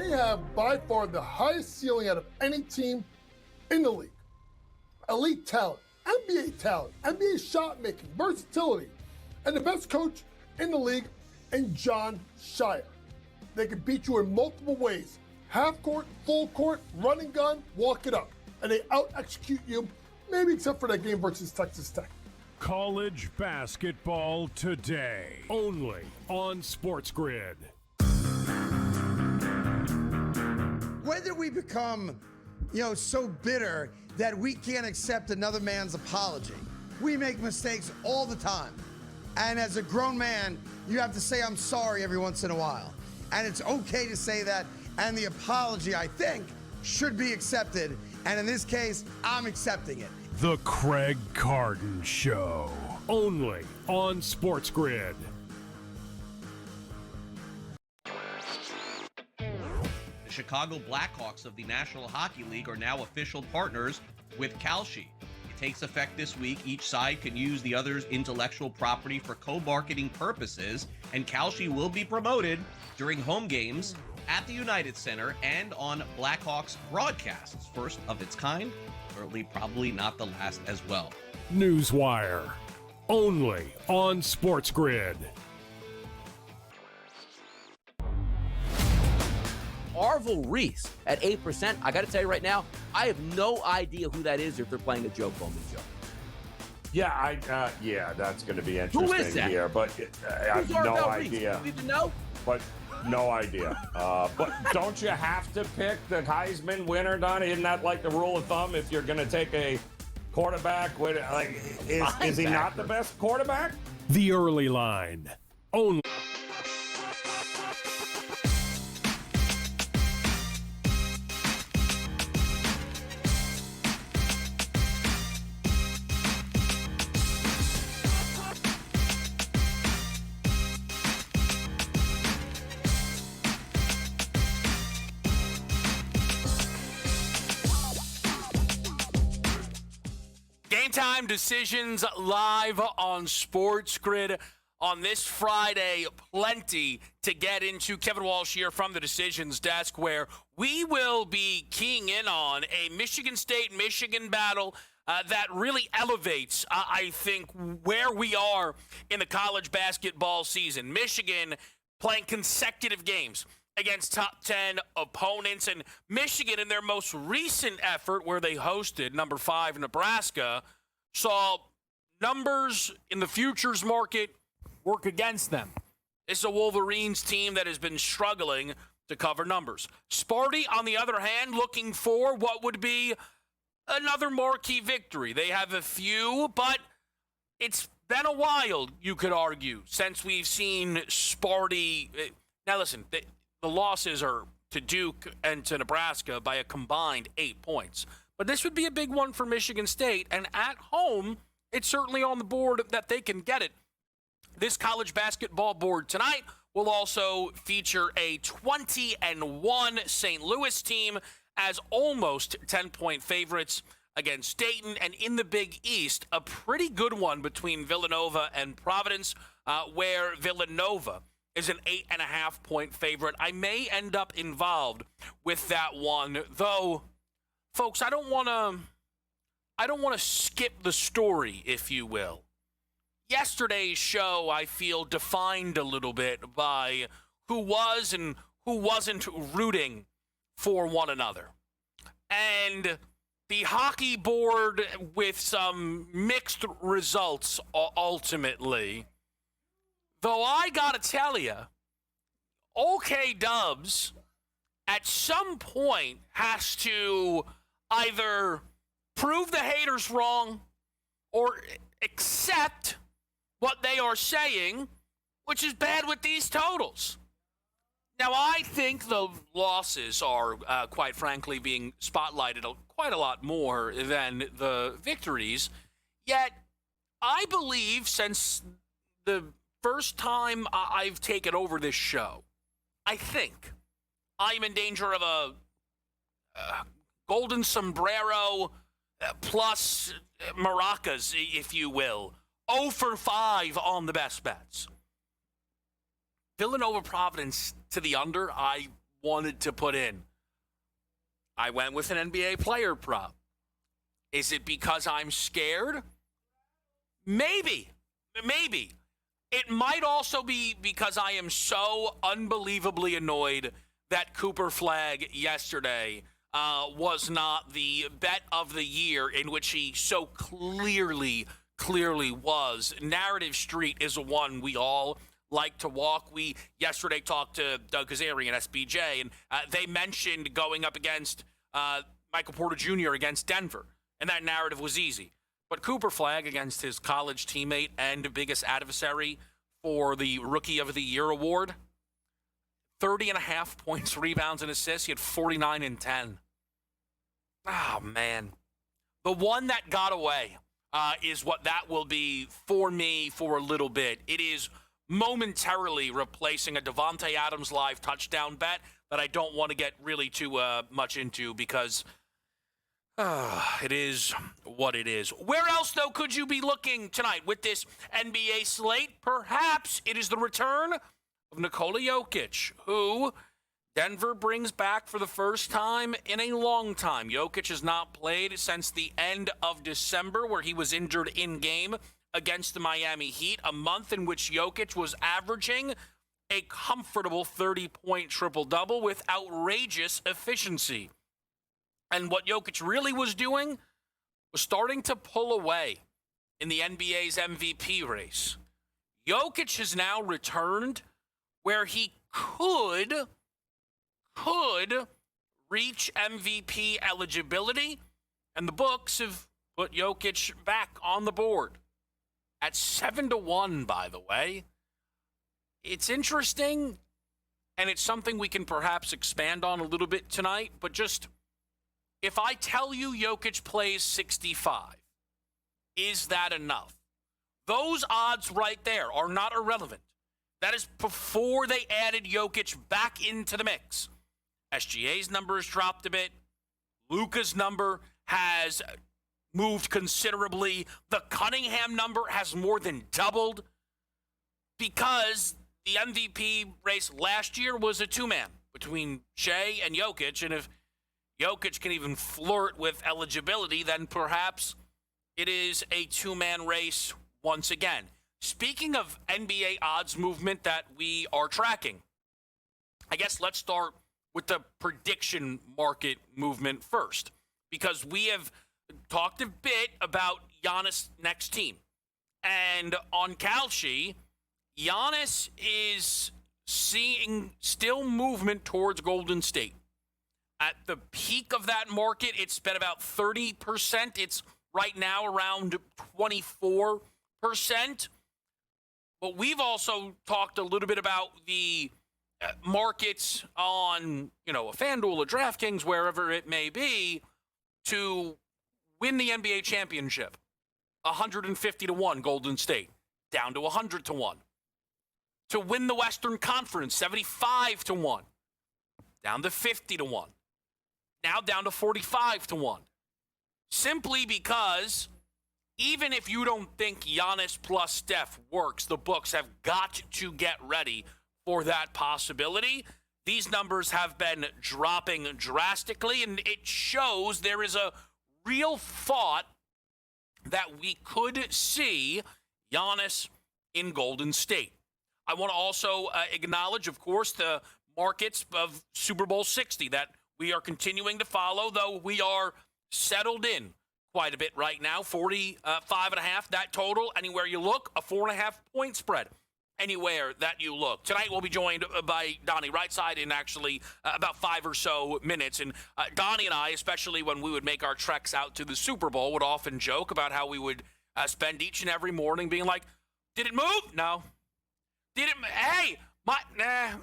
they have by far the highest ceiling out of any team in the league. Elite talent, NBA shot making, versatility, and the best coach in the league in John Shire. They can beat you in multiple ways. Half court, full court, run and gun, walk it up. And they out-execute you, maybe except for that game versus Texas Tech. College basketball today, only on SportsGrid. When did we become, so bitter that we can't accept another man's apology? We make mistakes all the time. And as a grown man, you have to say, I'm sorry every once in a while. And it's okay to say that. And the apology, I think, should be accepted. And in this case, I'm accepting it. The Craig Carton Show, only on SportsGrid. The Chicago Blackhawks of the National Hockey League are now official partners with Kalshi. It takes effect this week. Each side can use the other's intellectual property for co-marketing purposes, and Kalshi will be promoted during home games at the United Center and on Blackhawks broadcasts. First of its kind, certainly probably not the last as well. Newswire, only on SportsGrid. Arvel Reese at 8%. I got to tell you right now, I have no idea who that is if they're playing a Joe Coleman show. Yeah, that's going to be interesting. Who is that? Here, but I have no idea. You even know? But no idea. But don't you have to pick the Heisman winner, Donnie? Isn't that like the rule of thumb if you're going to take a quarterback? Is he not the best quarterback? The early line, only. GameTime decisions live on SportsGrid on this Friday. Plenty to get into. Kevin Walsh here from the decisions desk, where we will be keying in on a Michigan State-Michigan battle that really elevates, I think, where we are in the college basketball season. Michigan playing consecutive games against top 10 opponents, and Michigan in their most recent effort where they hosted number 5 Nebraska saw numbers in the futures market work against them. This is a Wolverines team that has been struggling to cover numbers. Sparty, on the other hand, looking for what would be another marquee victory. They have a few, but it's been a while, you could argue, since we've seen Sparty. Now listen, the losses are to Duke and to Nebraska by a combined 8 points. But this would be a big one for Michigan State, and at home, it's certainly on the board that they can get it. This college basketball board tonight will also feature a 20-1 St. Louis team as almost 10-point favorites against Dayton, and in the Big East, a pretty good one between Villanova and Providence, where Villanova is an 8.5-point favorite. I may end up involved with that one, though. Folks, I don't want to skip the story, if you will. Yesterday's show, I feel, defined a little bit by who was and who wasn't rooting for one another. And the hockey board with some mixed results ultimately. Though I got to tell you, OK Dubs at some point has to either prove the haters wrong or accept what they are saying, which is bad with these totals. Now, I think the losses are, quite frankly, being spotlighted quite a lot more than the victories. Yet, I believe since the first time I've taken over this show, I think I'm in danger of a golden sombrero plus maracas, if you will. 0 for 5 on the best bets. Villanova Providence to the under, I wanted to put in. I went with an NBA player prop. Is it because I'm scared? Maybe. It might also be because I am so unbelievably annoyed that Cooper Flagg yesterday was not the bet of the year, in which he so clearly was. Narrative Street is one we all like to walk. We yesterday talked to Doug Kazarian, SBJ, and they mentioned going up against Michael Porter Jr. against Denver, and that narrative was easy. But Cooper Flagg against his college teammate and biggest adversary for the Rookie of the Year award, 30.5 points, rebounds, and assists. He had 49 and 10. Oh, man. The one that got away is what that will be for me for a little bit. It is momentarily replacing a Devontae Adams live touchdown bet that I don't want to get really too much into because it is what it is. Where else, though, could you be looking tonight with this NBA slate? Perhaps it is the return of Nikola Jokic, who Denver brings back for the first time in a long time. Jokic has not played since the end of December, where he was injured in-game against the Miami Heat, a month in which Jokic was averaging a comfortable 30-point triple-double with outrageous efficiency. And what Jokic really was doing was starting to pull away in the NBA's MVP race. Jokic has now returned where he could reach MVP eligibility, and the books have put Jokic back on the board at 7-1, by the way. It's interesting, and it's something we can perhaps expand on a little bit tonight, but just if I tell you Jokic plays 65, is that enough? Those odds right there are not irrelevant. That is before they added Jokic back into the mix. SGA's number has dropped a bit. Luka's number has moved considerably. The Cunningham number has more than doubled because the MVP race last year was a two-man between Shea and Jokic, and if Jokic can even flirt with eligibility, then perhaps it is a two-man race once again. Speaking of NBA odds movement that we are tracking, I guess let's start with the prediction market movement first, because we have talked a bit about Giannis' next team. And on Kalshi, Giannis is seeing still movement towards Golden State. At the peak of that market, it's been about 30%. It's right now around 24%. But we've also talked a little bit about the markets on, a FanDuel, a DraftKings, wherever it may be, to win the NBA championship. 150-1 Golden State, down to 100-1. To win the Western Conference, 75-1, down to 50-1. Now down to 45-1. Simply because even if you don't think Giannis plus Steph works, the books have got to get ready for that possibility. These numbers have been dropping drastically, and it shows there is a real thought that we could see Giannis in Golden State. I want to also acknowledge, of course, the markets of Super Bowl 60 that we are continuing to follow, though we are settled in quite a bit right now. 45.5, that total. Anywhere you look, a 4.5-point spread. Anywhere that you look. Tonight we'll be joined by Donnie Rightside in actually about 5 or so minutes. And Donnie and I, especially when we would make our treks out to the Super Bowl, would often joke about how we would spend each and every morning being like, did it move? No. Did it? Hey,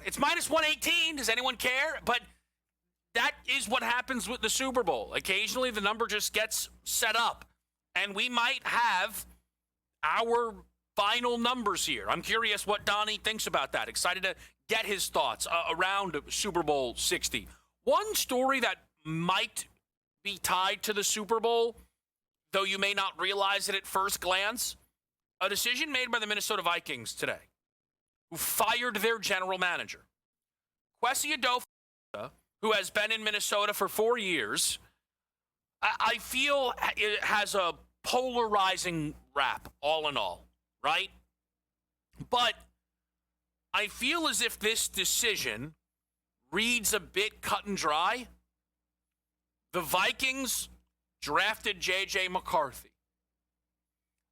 it's minus 118. Does anyone care? But that is what happens with the Super Bowl. Occasionally the number just gets set up, and we might have our final numbers here. I'm curious what Donnie thinks about that. Excited to get his thoughts around Super Bowl 60. One story that might be tied to the Super Bowl, though you may not realize it at first glance, a decision made by the Minnesota Vikings today, who fired their general manager. Kwesi Adolphus who has been in Minnesota for 4 years, I feel it has a polarizing rap, all in all, right? But I feel as if this decision reads a bit cut and dry. The Vikings drafted J.J. McCarthy.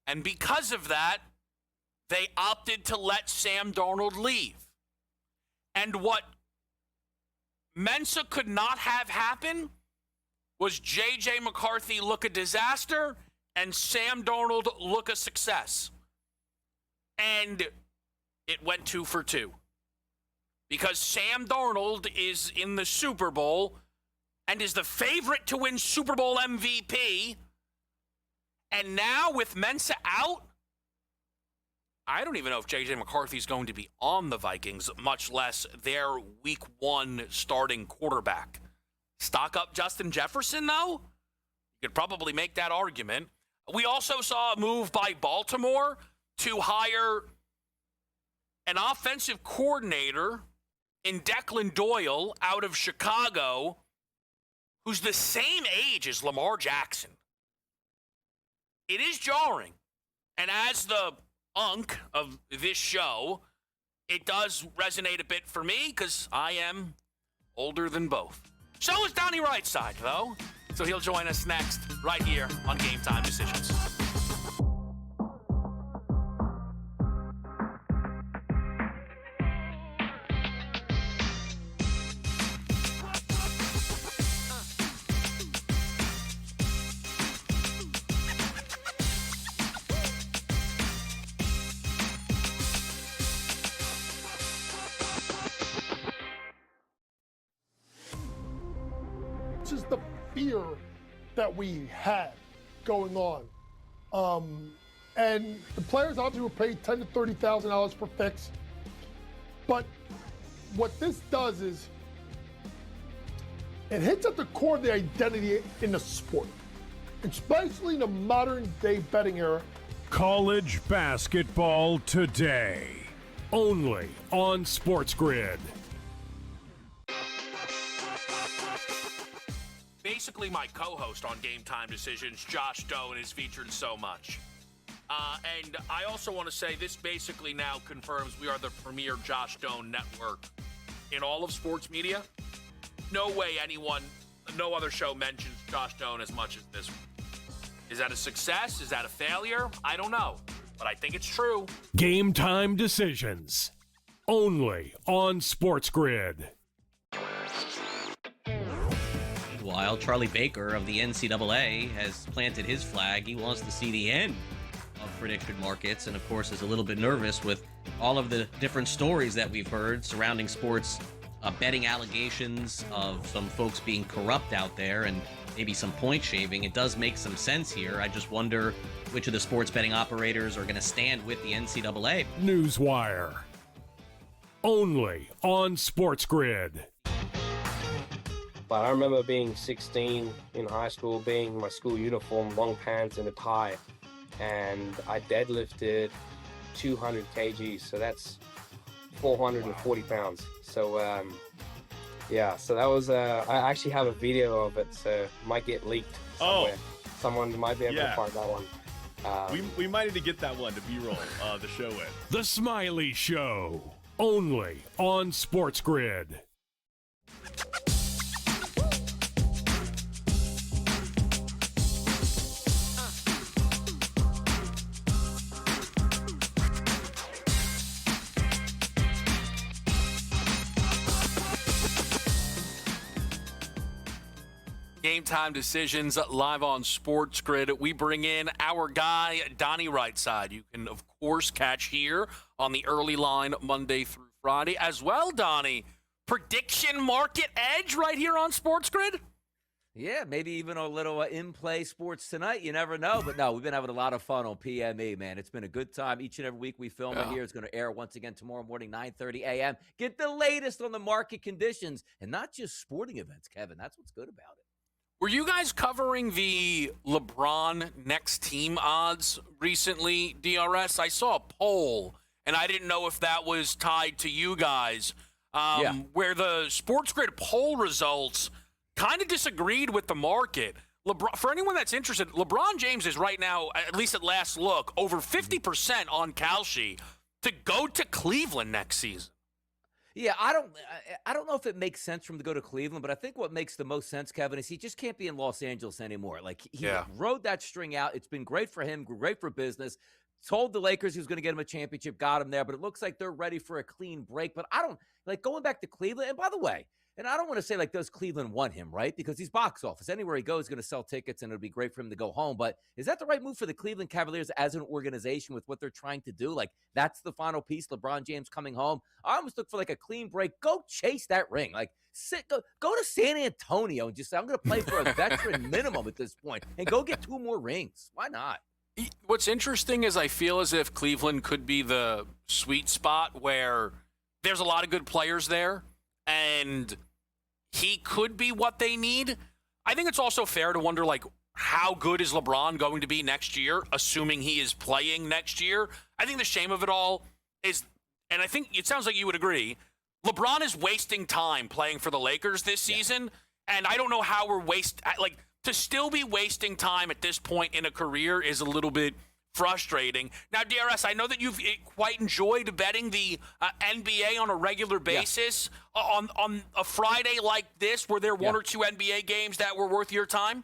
And because of that, they opted to let Sam Darnold leave. And what Mensa could not have happen was J.J. McCarthy look a disaster and Sam Darnold look a success. And it went 2 for 2. Because Sam Darnold is in the Super Bowl and is the favorite to win Super Bowl MVP. And now with Mensa out, I don't even know if J.J. McCarthy is going to be on the Vikings, much less their Week 1 starting quarterback. Stock up Justin Jefferson, though? You could probably make that argument. We also saw a move by Baltimore to hire an offensive coordinator in Declan Doyle out of Chicago, who's the same age as Lamar Jackson. It is jarring. And as the unk of this show, it does resonate a bit for me because I am older than both. So is Donnie Rightside, though. So he'll join us next right here on Game Time Decisions. Just the fear that we had going on. And the players obviously were paid $10,000 to $30,000 per fix. But what this does is it hits at the core of the identity in the sport, especially in the modern day betting era. College basketball today, only on SportsGrid. Basically, my co-host on Game Time Decisions, Josh Doan, is featured so much. And I also want to say this basically now confirms we are the premier Josh Doan network in all of sports media. No way no other show mentions Josh Doan as much as this one. Is that a success? Is that a failure? I don't know, but I think it's true. Game Time Decisions, only on SportsGrid. Meanwhile, Charlie Baker of the NCAA has planted his flag. He wants to see the end of prediction markets and, of course, is a little bit nervous with all of the different stories that we've heard surrounding sports betting allegations of some folks being corrupt out there and maybe some point shaving. It does make some sense here. I just wonder which of the sports betting operators are going to stand with the NCAA. Newswire, only on SportsGrid. But I remember being 16 in high school, being in my school uniform, long pants and a tie, and I deadlifted 200 kgs, so that's 440 pounds. So yeah, so that was I actually have a video of it, so it might get leaked somewhere. Someone might be able to find that one. We might need to get that one to B-roll the show in. The Smiley Show, only on SportsGrid. Game Time Decisions live on SportsGrid. We bring in our guy, Donnie Rightside. You can, of course, catch here on the early line Monday through Friday. As well, Donnie, prediction market edge right here on SportsGrid? Yeah, maybe even a little in-play sports tonight. You never know. But no, we've been having a lot of fun on PME, man. It's been a good time. Each and every week we film it here. It's going to air once again tomorrow morning, 9:30 a.m. Get the latest on the market conditions and not just sporting events, Kevin. That's what's good about it. Were you guys covering the LeBron next team odds recently, DRS? I saw a poll, and I didn't know if that was tied to you guys. where the SportsGrid poll results kind of disagreed with the market. For anyone that's interested, LeBron James is right now, at least at last look, over 50% on Kalshi to go to Cleveland next season. Yeah, I don't know if it makes sense for him to go to Cleveland, but I think what makes the most sense, Kevin, is he just can't be in Los Angeles anymore. Like, he rode that string out. It's been great for him, great for business. Told the Lakers he was going to get him a championship, got him there, but it looks like they're ready for a clean break. But I don't, like, going back to Cleveland, and by the way, and I don't want to say, like, does Cleveland want him, right? Because he's box office. Anywhere he goes, he's going to sell tickets, and it'll be great for him to go home. But is that the right move for the Cleveland Cavaliers as an organization with what they're trying to do? Like, that's the final piece, LeBron James coming home. I almost look for, like, a clean break. Go chase that ring. Like, go to San Antonio and just say, I'm going to play for a veteran minimum at this point and go get 2 more rings. Why not? What's interesting is I feel as if Cleveland could be the sweet spot where there's a lot of good players there, and he could be what they need. I think it's also fair to wonder, like, how good is LeBron going to be next year, assuming he is playing next year? I think the shame of it all is, and I think it sounds like you would agree, LeBron is wasting time playing for the Lakers this season, and I don't know how we're to still be wasting time at this point in a career is a little bit frustrating. Now, DRS, I know that you've quite enjoyed betting the NBA on a regular basis. On a Friday like this, were there one or two NBA games that were worth your time?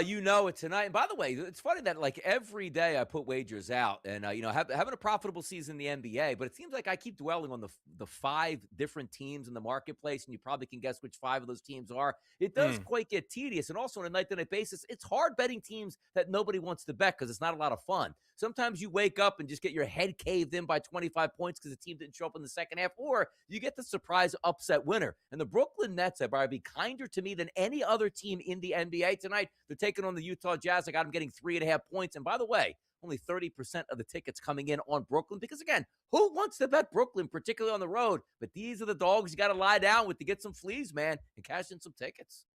You know it tonight. And by the way, it's funny that, like, every day I put wagers out, and having a profitable season in the NBA, but it seems like I keep dwelling on the 5 different teams in the marketplace, and you probably can guess which 5 of those teams are. It does quite get tedious, and also on a night-to-night basis, it's hard betting teams that nobody wants to bet because it's not a lot of fun. Sometimes you wake up and just get your head caved in by 25 points because the team didn't show up in the second half, or you get the surprise upset winner. And the Brooklyn Nets have probably been kinder to me than any other team in the NBA tonight. They're taking on the Utah Jazz. I got them getting 3.5 points. And by the way, only 30% of the tickets coming in on Brooklyn because, again, who wants to bet Brooklyn, particularly on the road? But these are the dogs you got to lie down with to get some fleas, man, and cash in some tickets.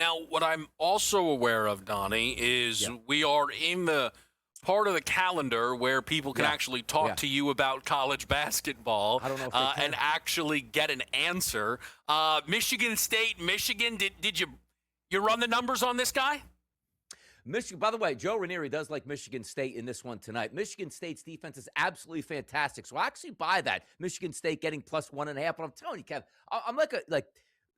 Now, what I'm also aware of, Donnie, is we are in the part of the calendar where people can actually talk to you about college basketball. I don't know if they can. And actually get an answer. Michigan State, Michigan, did you run the numbers on this guy? Michigan, by the way, Joe Ranieri does like Michigan State in this one tonight. Michigan State's defense is absolutely fantastic. So I actually buy that. Michigan State getting plus 1.5. But I'm telling you, Kev, I'm like,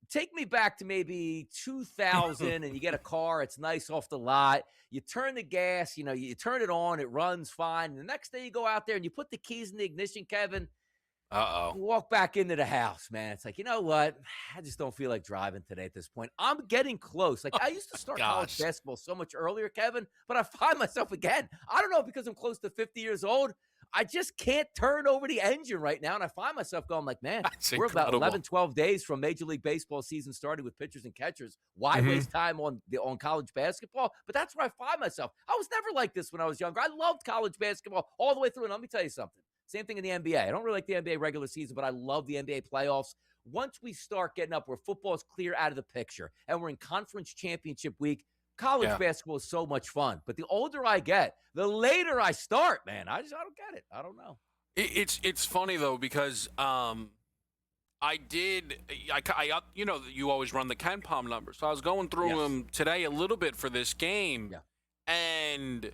take me back to maybe 2000 and you get a car. It's nice off the lot. You turn the gas, you turn it on. It runs fine. And the next day you go out there and you put the keys in the ignition, Kevin. You walk back into the house, man. It's like, you know what? I just don't feel like driving today at this point. I'm getting close. Like, I used to start college basketball so much earlier, Kevin, but I find myself again. I don't know, because I'm close to 50 years old. I just can't turn over the engine right now. And I find myself going like, man, we're about 11, 12 days from Major League Baseball season starting with pitchers and catchers. Why waste time on college basketball? But that's where I find myself. I was never like this when I was younger. I loved college basketball all the way through. And let me tell you something. Same thing in the NBA. I don't really like the NBA regular season, but I love the NBA playoffs. Once we start getting up where football is clear out of the picture and we're in conference championship week, college basketball is so much fun. But the older I get, the later I start, man. I don't get it. I don't know. It's funny, though, because you always run the Ken Palm numbers. So I was going through them today a little bit for this game. Yeah. And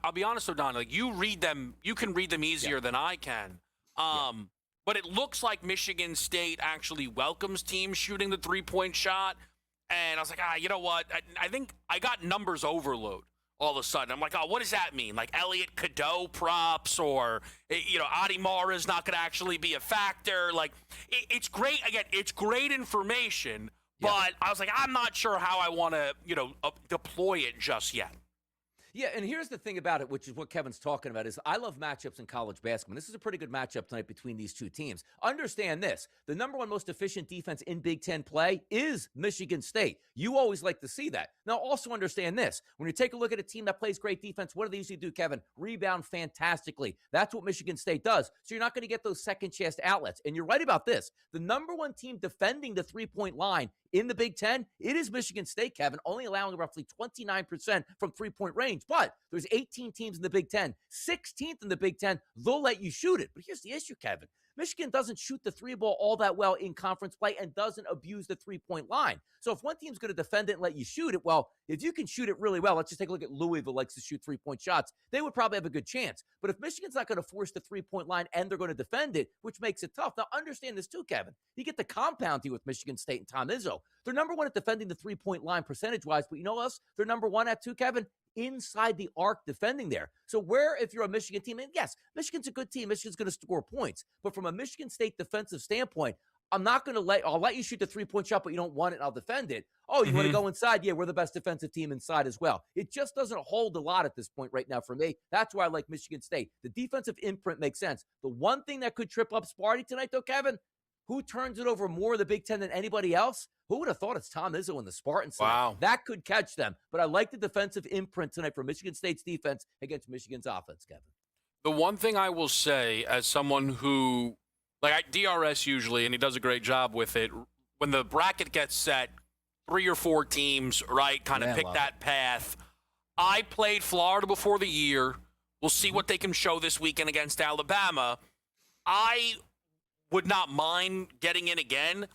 I'll be honest, O'Donnell, like, you can read them easier than I can. But it looks like Michigan State actually welcomes teams shooting the 3-point shot. And I was like, you know what? I think I got numbers overload all of a sudden. I'm like, what does that mean? Like Elliot Cadeau props, or, Adi Mara's not going to actually be a factor. Like, it's great. Again, it's great information, but I was like, I'm not sure how I want to, deploy it just yet. Yeah, and here's the thing about it, which is what Kevin's talking about, is I love matchups in college basketball. This is a pretty good matchup tonight between these two teams. Understand this. The number one most efficient defense in Big Ten play is Michigan State. You always like to see that. Now, also understand this. When you take a look at a team that plays great defense, what do they usually do, Kevin? Rebound fantastically. That's what Michigan State does. So you're not going to get those second-chance outlets. And you're right about this. The number one team defending the three-point line in the Big Ten, it is Michigan State, Kevin, only allowing roughly 29% from three-point range. But there's 18 teams in the Big Ten, 16th in the Big Ten. They'll let you shoot it. But here's the issue, Kevin. Michigan doesn't shoot the three ball all that well in conference play and doesn't abuse the three-point line. So if one team's going to defend it and let you shoot it, well, if you can shoot it really well, let's just take a look at Louisville likes to shoot three-point shots. They would probably have a good chance. But if Michigan's not going to force the three-point line and they're going to defend it, which makes it tough. Now, understand this too, Kevin. You get the compound here with Michigan State and Tom Izzo. They're number one at defending the three-point line percentage-wise, but you know what else? They're number one at too, Kevin? Inside the arc defending there. So where, if you're a Michigan team, and yes, Michigan's a good team, Michigan's going to score points, but from a Michigan State defensive standpoint, I'll let you shoot the three-point shot, but you don't want it, and I'll defend it. Oh, you want to go inside? Yeah, we're the best defensive team inside as well. It just doesn't hold a lot at this point right now for me. That's why I like Michigan State. The defensive imprint makes sense. The one thing that could trip up Sparty tonight, though, Kevin, who turns it over more in the Big Ten than anybody else? Who would have thought it's Tom Izzo and the Spartans tonight? Wow. That could catch them. But I like the defensive imprint tonight for Michigan State's defense against Michigan's offense, Kevin. The one thing I will say as someone who, DRS usually, and he does a great job with it, when the bracket gets set, 3 or 4 teams, right, kind of pick that path. I played Florida before the year. We'll see what they can show this weekend against Alabama. I would not mind getting in again.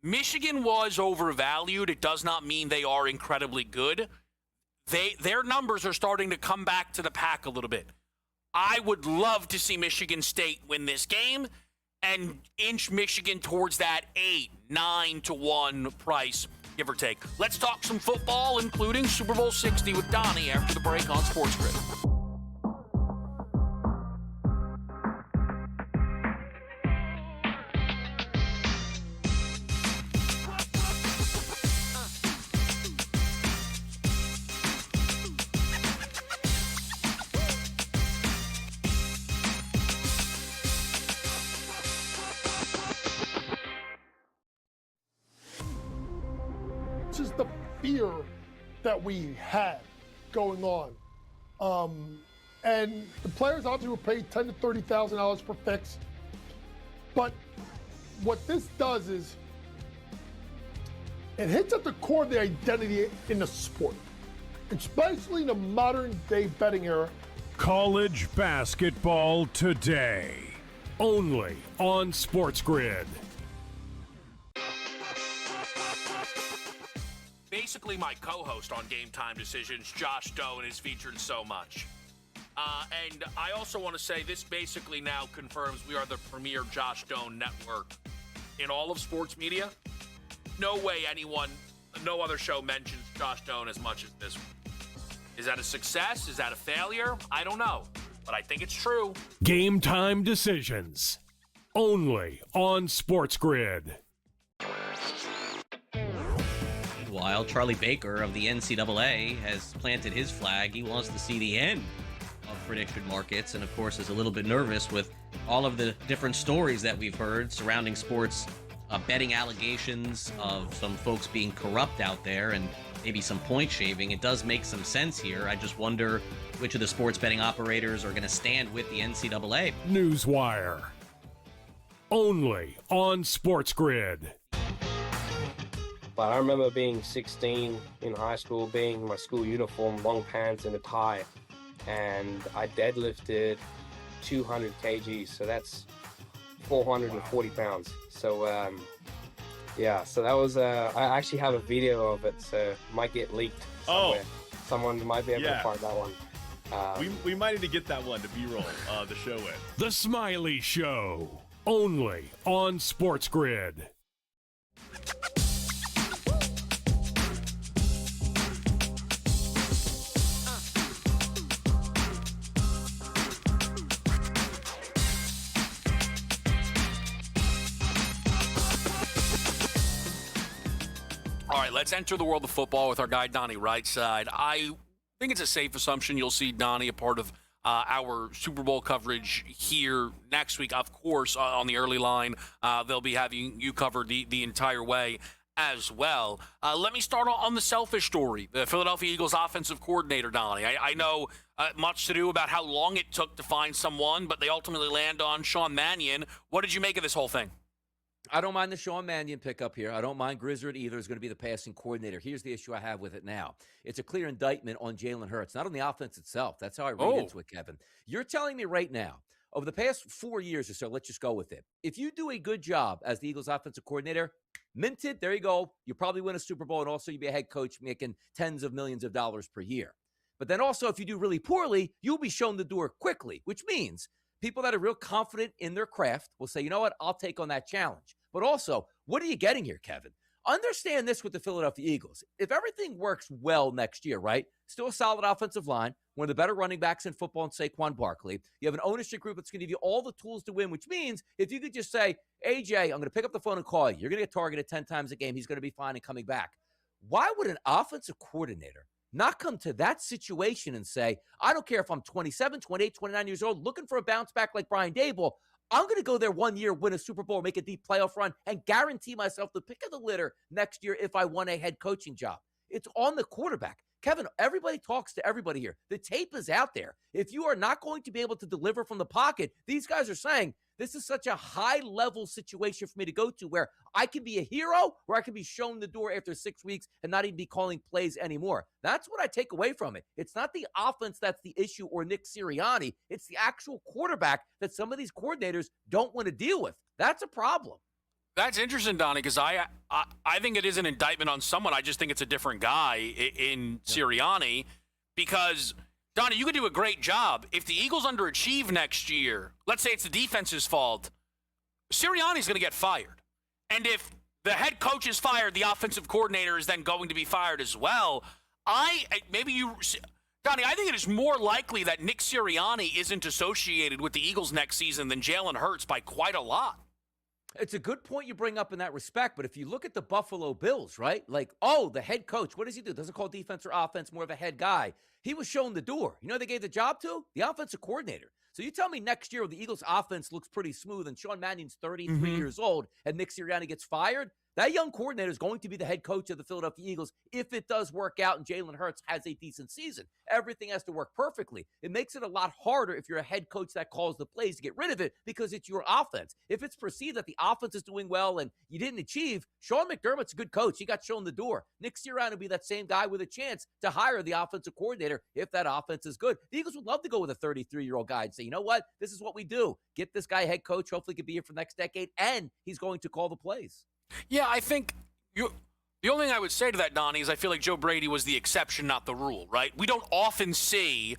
Michigan was overvalued. It does not mean they are incredibly good. Their numbers are starting to come back to the pack a little bit. I would love to see Michigan State win this game and inch Michigan towards that 8-9-1 price, give or take. Let's talk some football, including Super Bowl 60 with Donnie after the break on SportsGrid. Is the fear that we had going on. And the players obviously were paid $10,000 to $30,000 per fix. But what this does is it hits at the core of the identity in the sport, especially in the modern day betting era. College basketball today, only on SportsGrid. Basically my co-host on GameTime Decisions, Josh Doan, is featured so much. And I also want to say this basically now confirms we are the premier Josh Doan network in all of sports media. No way no other show mentions Josh Doan as much as this one. Is that a success? Is that a failure? I don't know, but I think it's true. Game Time Decisions, only on SportsGrid. Meanwhile, Charlie Baker of the NCAA has planted his flag. He wants to see the end of prediction markets, and of course is a little bit nervous with all of the different stories that we've heard surrounding sports betting allegations of some folks being corrupt out there and maybe some point shaving. It does make some sense here. I just wonder which of the sports betting operators are going to stand with the NCAA. Newswire, only on SportsGrid. But I remember being 16 in high school, being in my school uniform, long pants and a tie, and I deadlifted 200 kgs, so that's 440 pounds. So yeah, so that was I actually have a video of it, so it might get leaked somewhere. Someone might be able to find that one. We might need to get that one to B-roll the show with. The Smiley Show, only on SportsGrid. All right, let's enter the world of football with our guy, Donnie Rightside. I think it's a safe assumption you'll see Donnie a part of our Super Bowl coverage here next week. Of course, on the early line, they'll be having you covered the entire way as well. Let me start on the selfish story. The Philadelphia Eagles offensive coordinator, Donnie. I know much to do about how long it took to find someone, but they ultimately land on Sean Mannion. What did you make of this whole thing? I don't mind the Sean Mannion pickup here. I don't mind Grizzard either. Is going to be the passing coordinator. Here's the issue I have with it now. It's a clear indictment on Jalen Hurts, not on the offense itself. That's how I read into it, Kevin. You're telling me right now, over the past 4 years or so, let's just go with it. If you do a good job as the Eagles offensive coordinator, minted, there you go. You probably win a Super Bowl, and also you'll be a head coach making tens of millions of dollars per year. But then also, if you do really poorly, you'll be shown the door quickly, which means people that are real confident in their craft will say, you know what, I'll take on that challenge. But also, what are you getting here, Kevin? Understand this with the Philadelphia Eagles. If everything works well next year, right? Still a solid offensive line, one of the better running backs in football in Saquon Barkley. You have an ownership group that's going to give you all the tools to win, which means if you could just say, AJ, I'm going to pick up the phone and call you. You're going to get targeted 10 times a game. He's going to be fine and coming back. Why would an offensive coordinator not come to that situation and say, I don't care if I'm 27, 28, 29 years old, looking for a bounce back like Brian Dable. I'm going to go there 1 year, win a Super Bowl, make a deep playoff run, and guarantee myself the pick of the litter next year if I won a head coaching job. It's on the quarterback. Kevin, everybody talks to everybody here. The tape is out there. If you are not going to be able to deliver from the pocket, these guys are saying, this is such a high-level situation for me to go to where I can be a hero or I can be shown the door after 6 weeks and not even be calling plays anymore. That's what I take away from it. It's not the offense that's the issue or Nick Sirianni. It's the actual quarterback that some of these coordinators don't want to deal with. That's a problem. That's interesting, Donnie, because I think it is an indictment on someone. I just think it's a different guy in Sirianni because, Donnie, you could do a great job. If the Eagles underachieve next year, let's say it's the defense's fault, Sirianni's going to get fired. And if the head coach is fired, the offensive coordinator is then going to be fired as well. Donnie, I think it is more likely that Nick Sirianni isn't associated with the Eagles next season than Jalen Hurts by quite a lot. It's a good point you bring up in that respect, but if you look at the Buffalo Bills, right? Like, oh, the head coach, what does he do? Doesn't call defense or offense, more of a head guy. He was shown the door. You know who they gave the job to? The offensive coordinator. So you tell me next year the Eagles offense looks pretty smooth and Sean Mannion's 33 years old and Nick Sirianni gets fired? That young coordinator is going to be the head coach of the Philadelphia Eagles if it does work out and Jalen Hurts has a decent season. Everything has to work perfectly. It makes it a lot harder if you're a head coach that calls the plays to get rid of it because it's your offense. If it's perceived that the offense is doing well and you didn't achieve, Sean McDermott's a good coach. He got shown the door. Nick Sirianni will be that same guy with a chance to hire the offensive coordinator if that offense is good. The Eagles would love to go with a 33-year-old guy and say, you know what? This is what we do. Get this guy head coach. Hopefully he could be here for the next decade, and he's going to call the plays. Yeah, I think the only thing I would say to that, Donnie, is I feel like Joe Brady was the exception, not the rule, right? We don't often see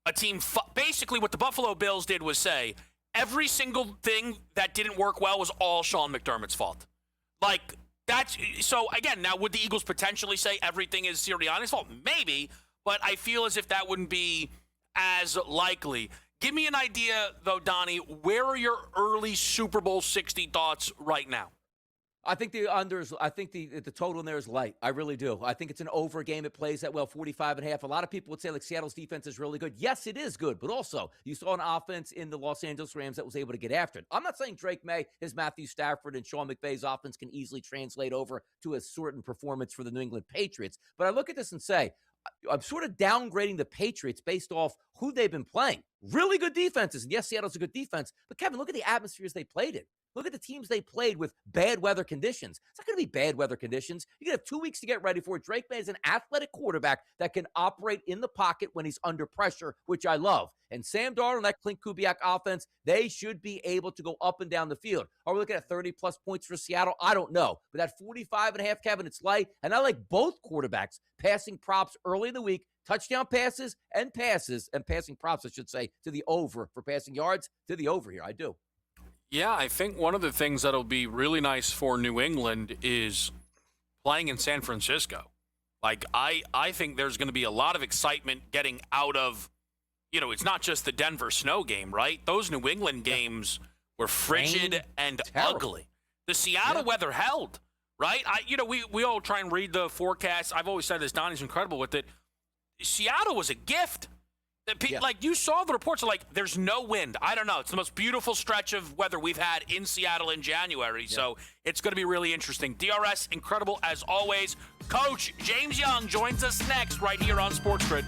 a team basically what the Buffalo Bills did was say every single thing that didn't work well was all Sean McDermott's fault. Like, that's so again, now would the Eagles potentially say everything is Sirianni's fault? Maybe, but I feel as if that wouldn't be as likely. Give me an idea, though, Donnie, where are your early Super Bowl 60 thoughts right now? I think the unders. I think the total in there is light. I really do. I think it's an over game. It plays that well, 45.5. A lot of people would say like Seattle's defense is really good. Yes, it is good, but also you saw an offense in the Los Angeles Rams that was able to get after it. I'm not saying Drake May, his Matthew Stafford, and Sean McVay's offense can easily translate over to a certain performance for the New England Patriots. But I look at this and say, I'm sort of downgrading the Patriots based off who they've been playing. Really good defenses. And yes, Seattle's a good defense. But Kevin, look at the atmospheres they played in. Look at the teams they played with bad weather conditions. It's not going to be bad weather conditions. You're going to have 2 weeks to get ready for it. Drake May is an athletic quarterback that can operate in the pocket when he's under pressure, which I love. And Sam Darnold and that Clint Kubiak offense, they should be able to go up and down the field. Are we looking at 30-plus points for Seattle? I don't know. But that 45.5, Kevin, it's light. And I like both quarterbacks passing props early in the week. Touchdown passes, and passing props, I should say, to the over for passing yards, to the over here. I do. Yeah, I think one of the things that'll be really nice for New England is playing in San Francisco. Like, I think there's going to be a lot of excitement getting out of, it's not just the Denver snow game, right? Those New England games were frigid and ugly. The Seattle weather held, right? We all try and read the forecast. I've always said this, Donnie's incredible with it. Seattle was a gift. Like, you saw the reports of, like, there's no wind. I don't know. It's the most beautiful stretch of weather we've had in Seattle in January. So it's going to be really interesting. DRS, incredible as always. Coach James Young joins us next right here on SportsGrid.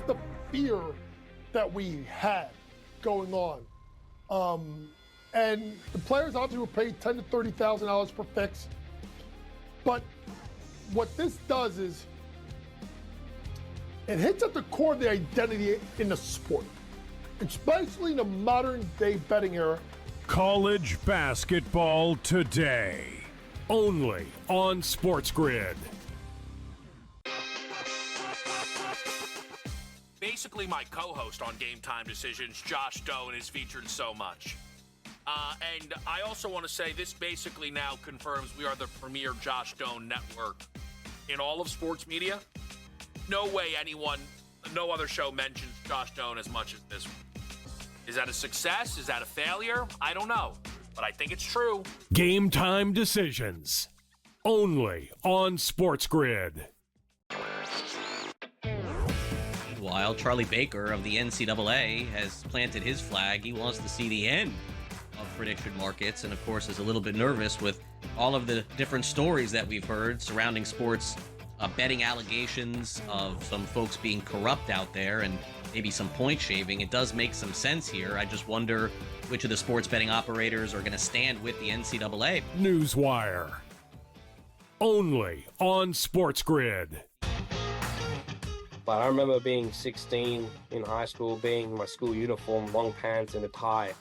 the fear that we had going on. And the players obviously were paid $10,000 to $30,000 per fix. But what this does is it hits at the core of the identity in the sport, especially in the modern day betting era. College basketball today, only on SportsGrid. Basically, my co-host on Game Time Decisions, Josh Doan, is featured so much. And I also want to say this basically now confirms we are the premier Josh Doan network in all of sports media. No way no other show mentions Josh Doan as much as this one. Is that a success? Is that a failure? I don't know, but I think it's true. Game Time Decisions, only on SportsGrid. Meanwhile, Charlie Baker of the NCAA has planted his flag. He wants to see the end of prediction markets, and of course is a little bit nervous with all of the different stories that we've heard surrounding sports betting allegations of some folks being corrupt out there and maybe some point shaving. It does make some sense here. I just wonder which of the sports betting operators are going to stand with the NCAA. Newswire, only on SportsGrid. But I remember being 16 in high school, being in my school uniform, long pants and a tie,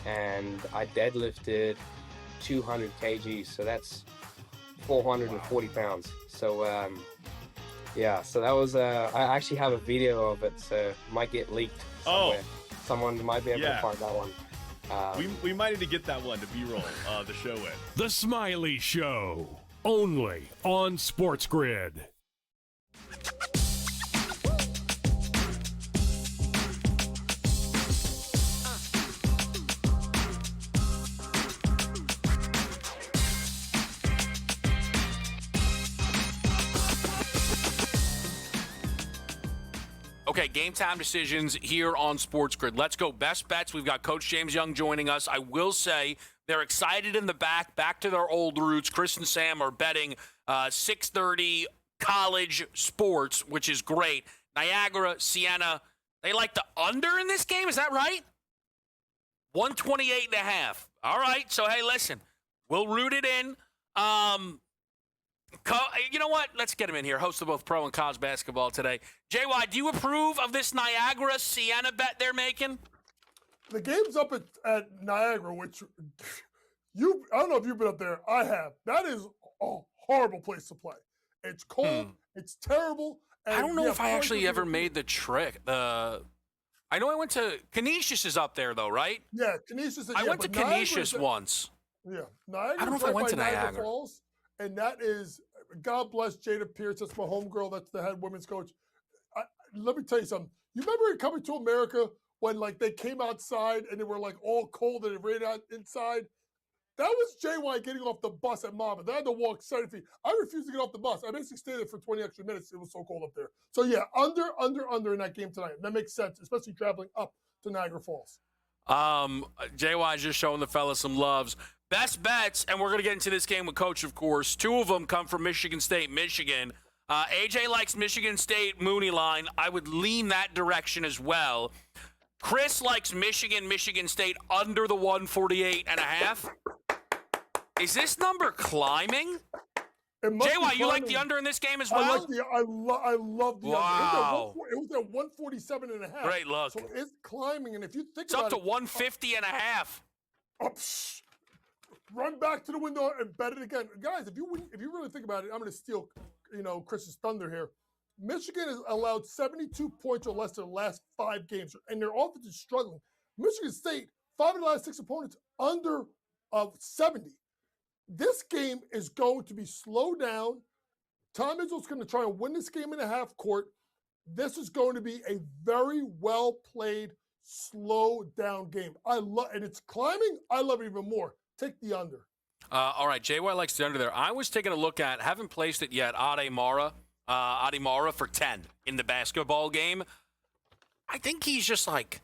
and I deadlifted 200 kgs, so that's 440 pounds. So yeah, so that was I actually have a video of it, so it might get leaked somewhere. Someone might be able to find that one. We might need to get that one to B-roll the show in. The Smiley Show, only on SportsGrid. Okay, Game Time Decisions here on SportsGrid. Let's go. Best bets. We've got Coach James Young joining us. I will say they're excited in the back to their old roots. Chris and Sam are betting 6:30 college sports, which is great. Niagara, Siena, they like the under in this game. Is that right? 128.5. All right. So, hey, listen, we'll root it in. You know what? Let's get him in here. Host of both pro and college basketball today. JY, do you approve of this Niagara Siena bet they're making? The game's up at Niagara, which I don't know if you've been up there. I have. That is a horrible place to play. It's cold. It's terrible. And I don't know if I actually ever made the trick. I know I went to Canisius is up there though, right? Yeah, Canisius. I went to Canisius once. Yeah, Niagara. I don't know if I went to Niagara Falls, and that is, God bless Jada Pierce. That's my homegirl. That's the head women's coach. Let me tell you something. You remember in Coming to America when like they came outside and they were like all cold and it rained out inside? That was JY getting off the bus at Monmouth. They had to walk 7 feet. I refused to get off the bus. I basically stayed there for 20 extra minutes. It was so cold up there. So yeah, under in that game tonight. That makes sense, especially traveling up to Niagara Falls. JY is just showing the fellas some loves. Best bets, and we're going to get into this game with Coach, of course. Two of them come from Michigan State, Michigan. AJ likes Michigan State Mooney line. I would lean that direction as well. Chris likes Michigan State under the 148.5. Is this number climbing? JY, you like the under in this game as well? I love the wow. under. It was at 147.5. Great look. So it's climbing, and if you think it's about up to 150.5. Run back to the window and bet it again, guys. If you really think about it, I'm going to steal, Chris's thunder here. Michigan has allowed 72 points or less in the last 5 games, and their offense is struggling. Michigan State, 5 of the last 6 opponents under 70. This game is going to be slowed down. Tom Izzo's going to try and win this game in a half court. This is going to be a very well played, slow down game. And it's climbing. I love it even more. Take the under. All right, JY likes the under there. I was taking a look at, haven't placed it yet, Ade Mara for 10 in the basketball game. I think he's just like,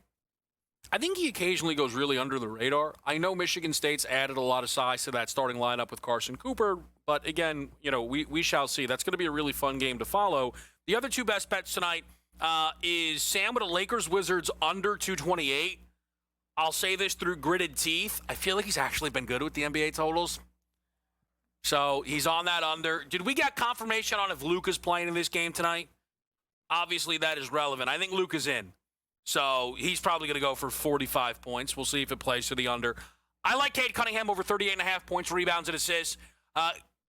I think he occasionally goes really under the radar. I know Michigan State's added a lot of size to that starting lineup with Carson Cooper, but again, we shall see. That's going to be a really fun game to follow. The other two best bets tonight, is Sam with a Lakers Wizards under 228. I'll say this through gritted teeth. I feel like he's actually been good with the NBA totals. So he's on that under. Did we get confirmation on if Luka's playing in this game tonight? Obviously, that is relevant. I think Luka's in. So he's probably going to go for 45 points. We'll see if it plays to the under. I like Cade Cunningham over 38.5 points, rebounds, and assists.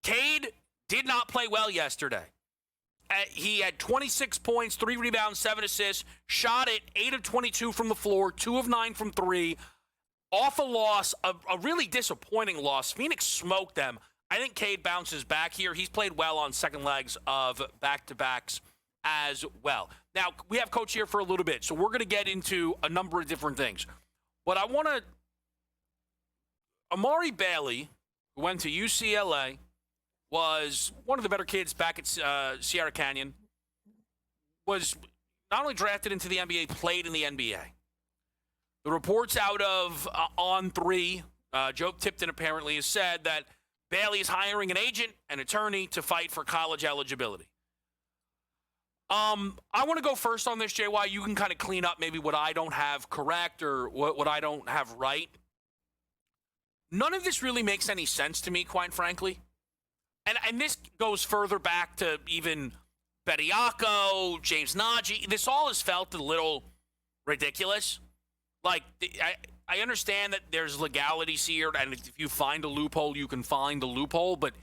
Cade did not play well yesterday. He had 26 points, 3 rebounds, 7 assists, shot it 8 of 22 from the floor, 2 of 9 from 3. Off a loss, a really disappointing loss. Phoenix smoked them. I think Cade bounces back here. He's played well on second legs of back-to-backs as well. Now, we have Coach here for a little bit, so we're going to get into a number of different things. But I want to... Amari Bailey, who went to UCLA, was one of the better kids back at Sierra Canyon, was not only drafted into the NBA, played in the NBA. The reports out of On3, Joe Tipton apparently has said that Bailey is hiring an agent and attorney to fight for college eligibility. I want to go first on this, JY. You can kind of clean up maybe what I don't have correct or what I don't have right. None of this really makes any sense to me, quite frankly. And this goes further back to even Bediako, James Nagy. This all has felt a little ridiculous. Like, I understand that there's legalities here, and if you find a loophole, you can find a loophole, but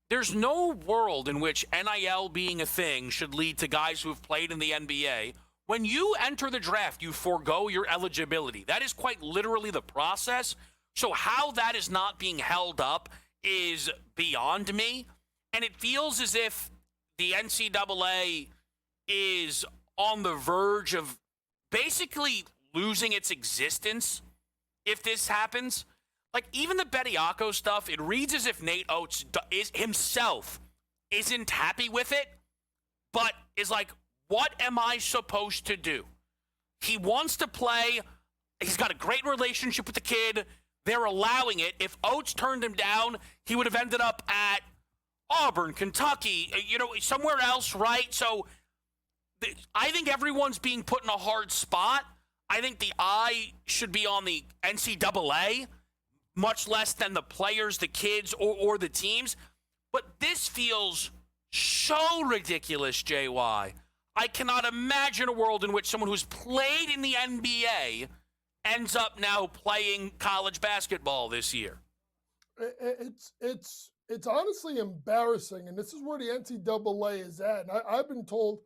there's no world in which NIL being a thing should lead to guys who have played in the NBA. When you enter the draft, you forego your eligibility. That is quite literally the process. So how that is not being held up is beyond me. And it feels as if the NCAA is on the verge of basically losing its existence if this happens. Like, even the Bediako stuff, it reads as if Nate Oates himself isn't happy with it, but is like, what am I supposed to do? He wants to play. He's got a great relationship with the kid. They're allowing it. If Oates turned him down, he would have ended up at Auburn, Kentucky, somewhere else, right? So I think everyone's being put in a hard spot. I think the eye should be on the NCAA, much less than the players, the kids, or the teams. But this feels so ridiculous, JY. I cannot imagine a world in which someone who's played in the NBA ends up now playing college basketball this year. It's honestly embarrassing, and this is where the NCAA is at. And I've been told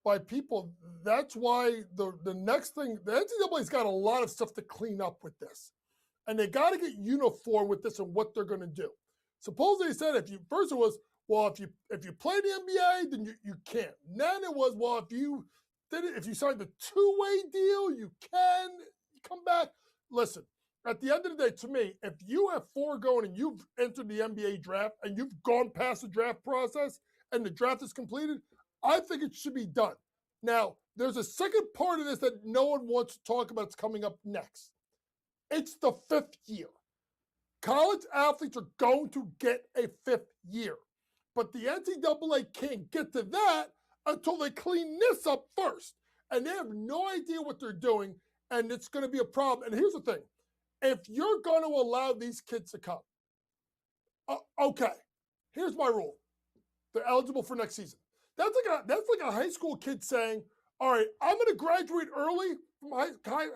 by people that's why the next thing, the NCAA's got a lot of stuff to clean up with this, and they got to get uniform with this and what they're going to do. Supposedly, they said if you play the NBA, then you can't. And then it was, well, if you signed a two-way deal, you can come back. Listen, at the end of the day, to me, if you have foregone and you've entered the NBA draft and you've gone past the draft process and the draft is completed, I think it should be done. Now, there's a second part of this that no one wants to talk about. It's coming up next. It's the 5th year. College athletes are going to get a 5th year. But the NCAA can't get to that until they clean this up first. And they have no idea what they're doing, and it's going to be a problem. And here's the thing. If you're going to allow these kids to come, okay, here's my rule. They're eligible for next season. That's like a high school kid saying, all right, I'm going to graduate early from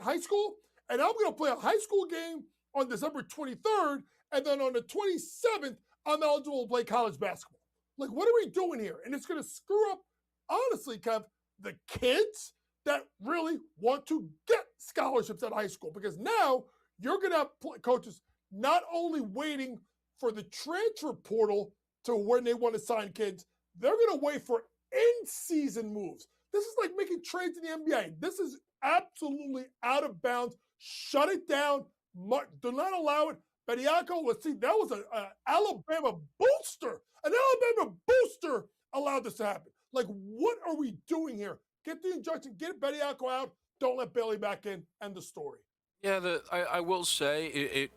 high school, and I'm going to play a high school game on December 23rd, and then on the 27th, I'm eligible to play college basketball. Like, what are we doing here? And it's going to screw up, honestly, Kev, the kids that really want to get scholarships at high school, because now you're going to have coaches not only waiting for the transfer portal to when they want to sign kids, they're going to wait for in-season moves. This is like making trades in the NBA. This is absolutely out of bounds. Shut it down. Do not allow it. Bediako, let's see, that was an Alabama booster. An Alabama booster allowed this to happen. Like, what are we doing here? Get the injunction, get Bediako out, don't let Bailey back in, end the story. Yeah, I will say, it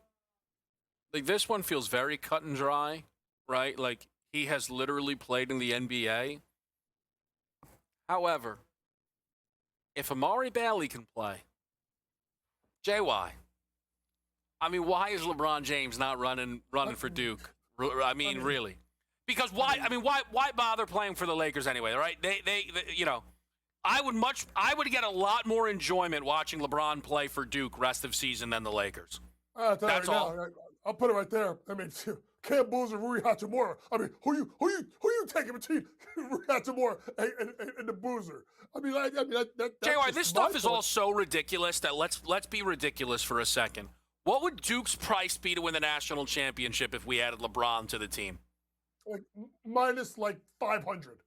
like, this one feels very cut and dry, right? Like, he has literally played in the NBA. However, if Amari Bailey can play, JY, I mean, why is LeBron James not running for Duke? I mean, really? Because why? I mean, why bother playing for the Lakers anyway? Right? They you know, I would get a lot more enjoyment watching LeBron play for Duke rest of season than the Lakers. That's all. I'll put it right there. I mean, Cam Boozer, Rui Hachimura. I mean, who you taking between Rui Hachimura and the Boozer? I mean, that's JY, this stuff is all so ridiculous that let's be ridiculous for a second. What would Duke's price be to win the national championship if we added LeBron to the team? Like minus like 500.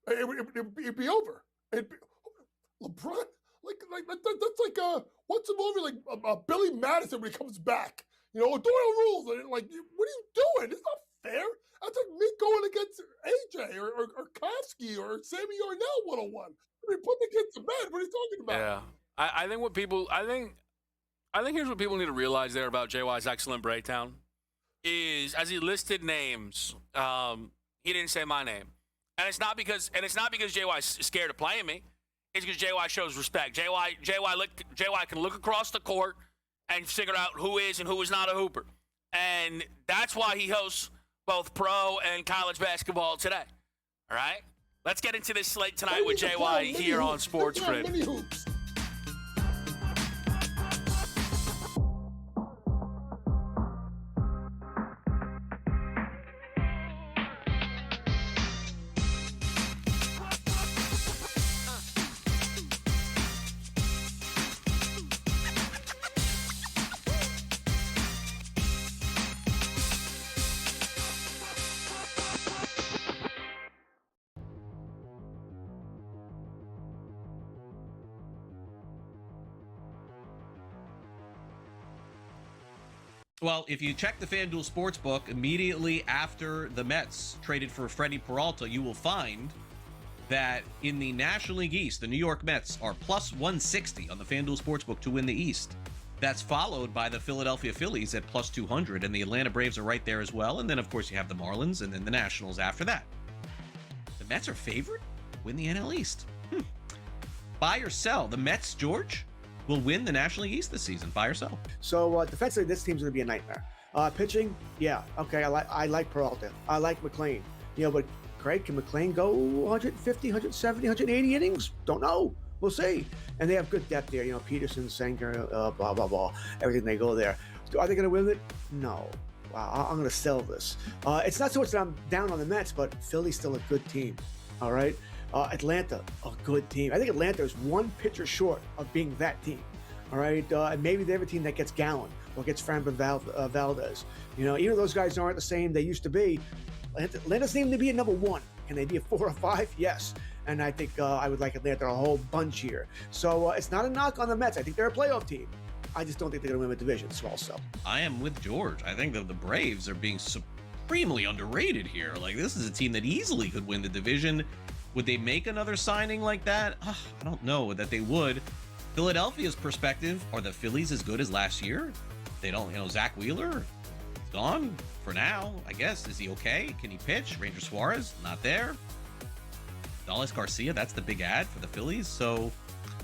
It'd be over. LeBron, that's like what's the movie like Billy Madison when he comes back? You know, Doyle rules. And like, what are you doing? It's not fair. That's like me going against AJ or Kofsky or Sammy Yarnell 101. I mean, put the kids to bed. What are you talking about? Yeah, I think here's what people need to realize there about JY's excellent breakdown is as he listed names, he didn't say my name, and it's not because JY's scared of playing me. It's because JY shows respect. JY can look across the court and figure out who is and who is not a hooper, and that's why he hosts both pro and college basketball today. All right, let's get into this slate tonight with JY here on SportsGrid. Well, if you check the FanDuel Sportsbook immediately after the Mets traded for Freddie Peralta, you will find that in the National League East, the New York Mets are plus 160 on the FanDuel Sportsbook to win the East. That's followed by the Philadelphia Phillies at plus 200, and the Atlanta Braves are right there as well. And then, of course, you have the Marlins and then the Nationals after that. The Mets are favored to win the NL East. Buy or sell. The Mets, George, will win the National League East this season. Buy or sell. So defensively, this team's going to be a nightmare. Pitching, yeah, okay. I like Peralta. I like McClain. You know, but Craig, can McClain go 150, 170, 180 innings? Don't know. We'll see. And they have good depth there. You know, Peterson, Sanger, blah blah blah. Everything they go there. Are they going to win it? No. Wow, I'm going to sell this. It's not so much that I'm down on the Mets, but Philly's still a good team. All right. Atlanta, a good team. I think Atlanta is one pitcher short of being that team. All right, and maybe they have a team that gets Gallen or gets Framber Valdez. You know, even those guys aren't the same they used to be. Atlanta's named to be a number one. Can they be a 4 or 5? Yes. And I think I would like Atlanta a whole bunch here. So it's not a knock on the Mets. I think they're a playoff team. I just don't think they're going to win the division. Small sell. I am with George. I think that the Braves are being supremely underrated here. Like, this is a team that easily could win the division. Would they make another signing like that? I don't know that they would. Philadelphia's perspective, are the Phillies as good as last year? They don't, Zach Wheeler, he's gone for now, I guess. Is he okay? Can he pitch? Ranger Suarez, not there. Dallas Garcia, that's the big ad for the Phillies. So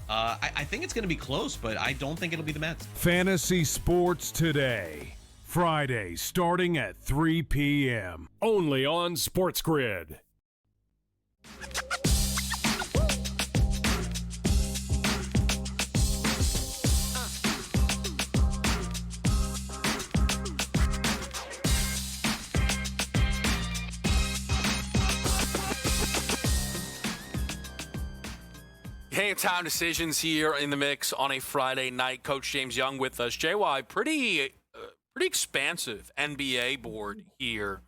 I think it's going to be close, but I don't think it'll be the Mets. Fantasy Sports Today. Friday, starting at 3 p.m. Only on SportsGrid. GameTime decisions here in the mix on a Friday night. Coach James Young with us. JY, pretty expansive NBA board here.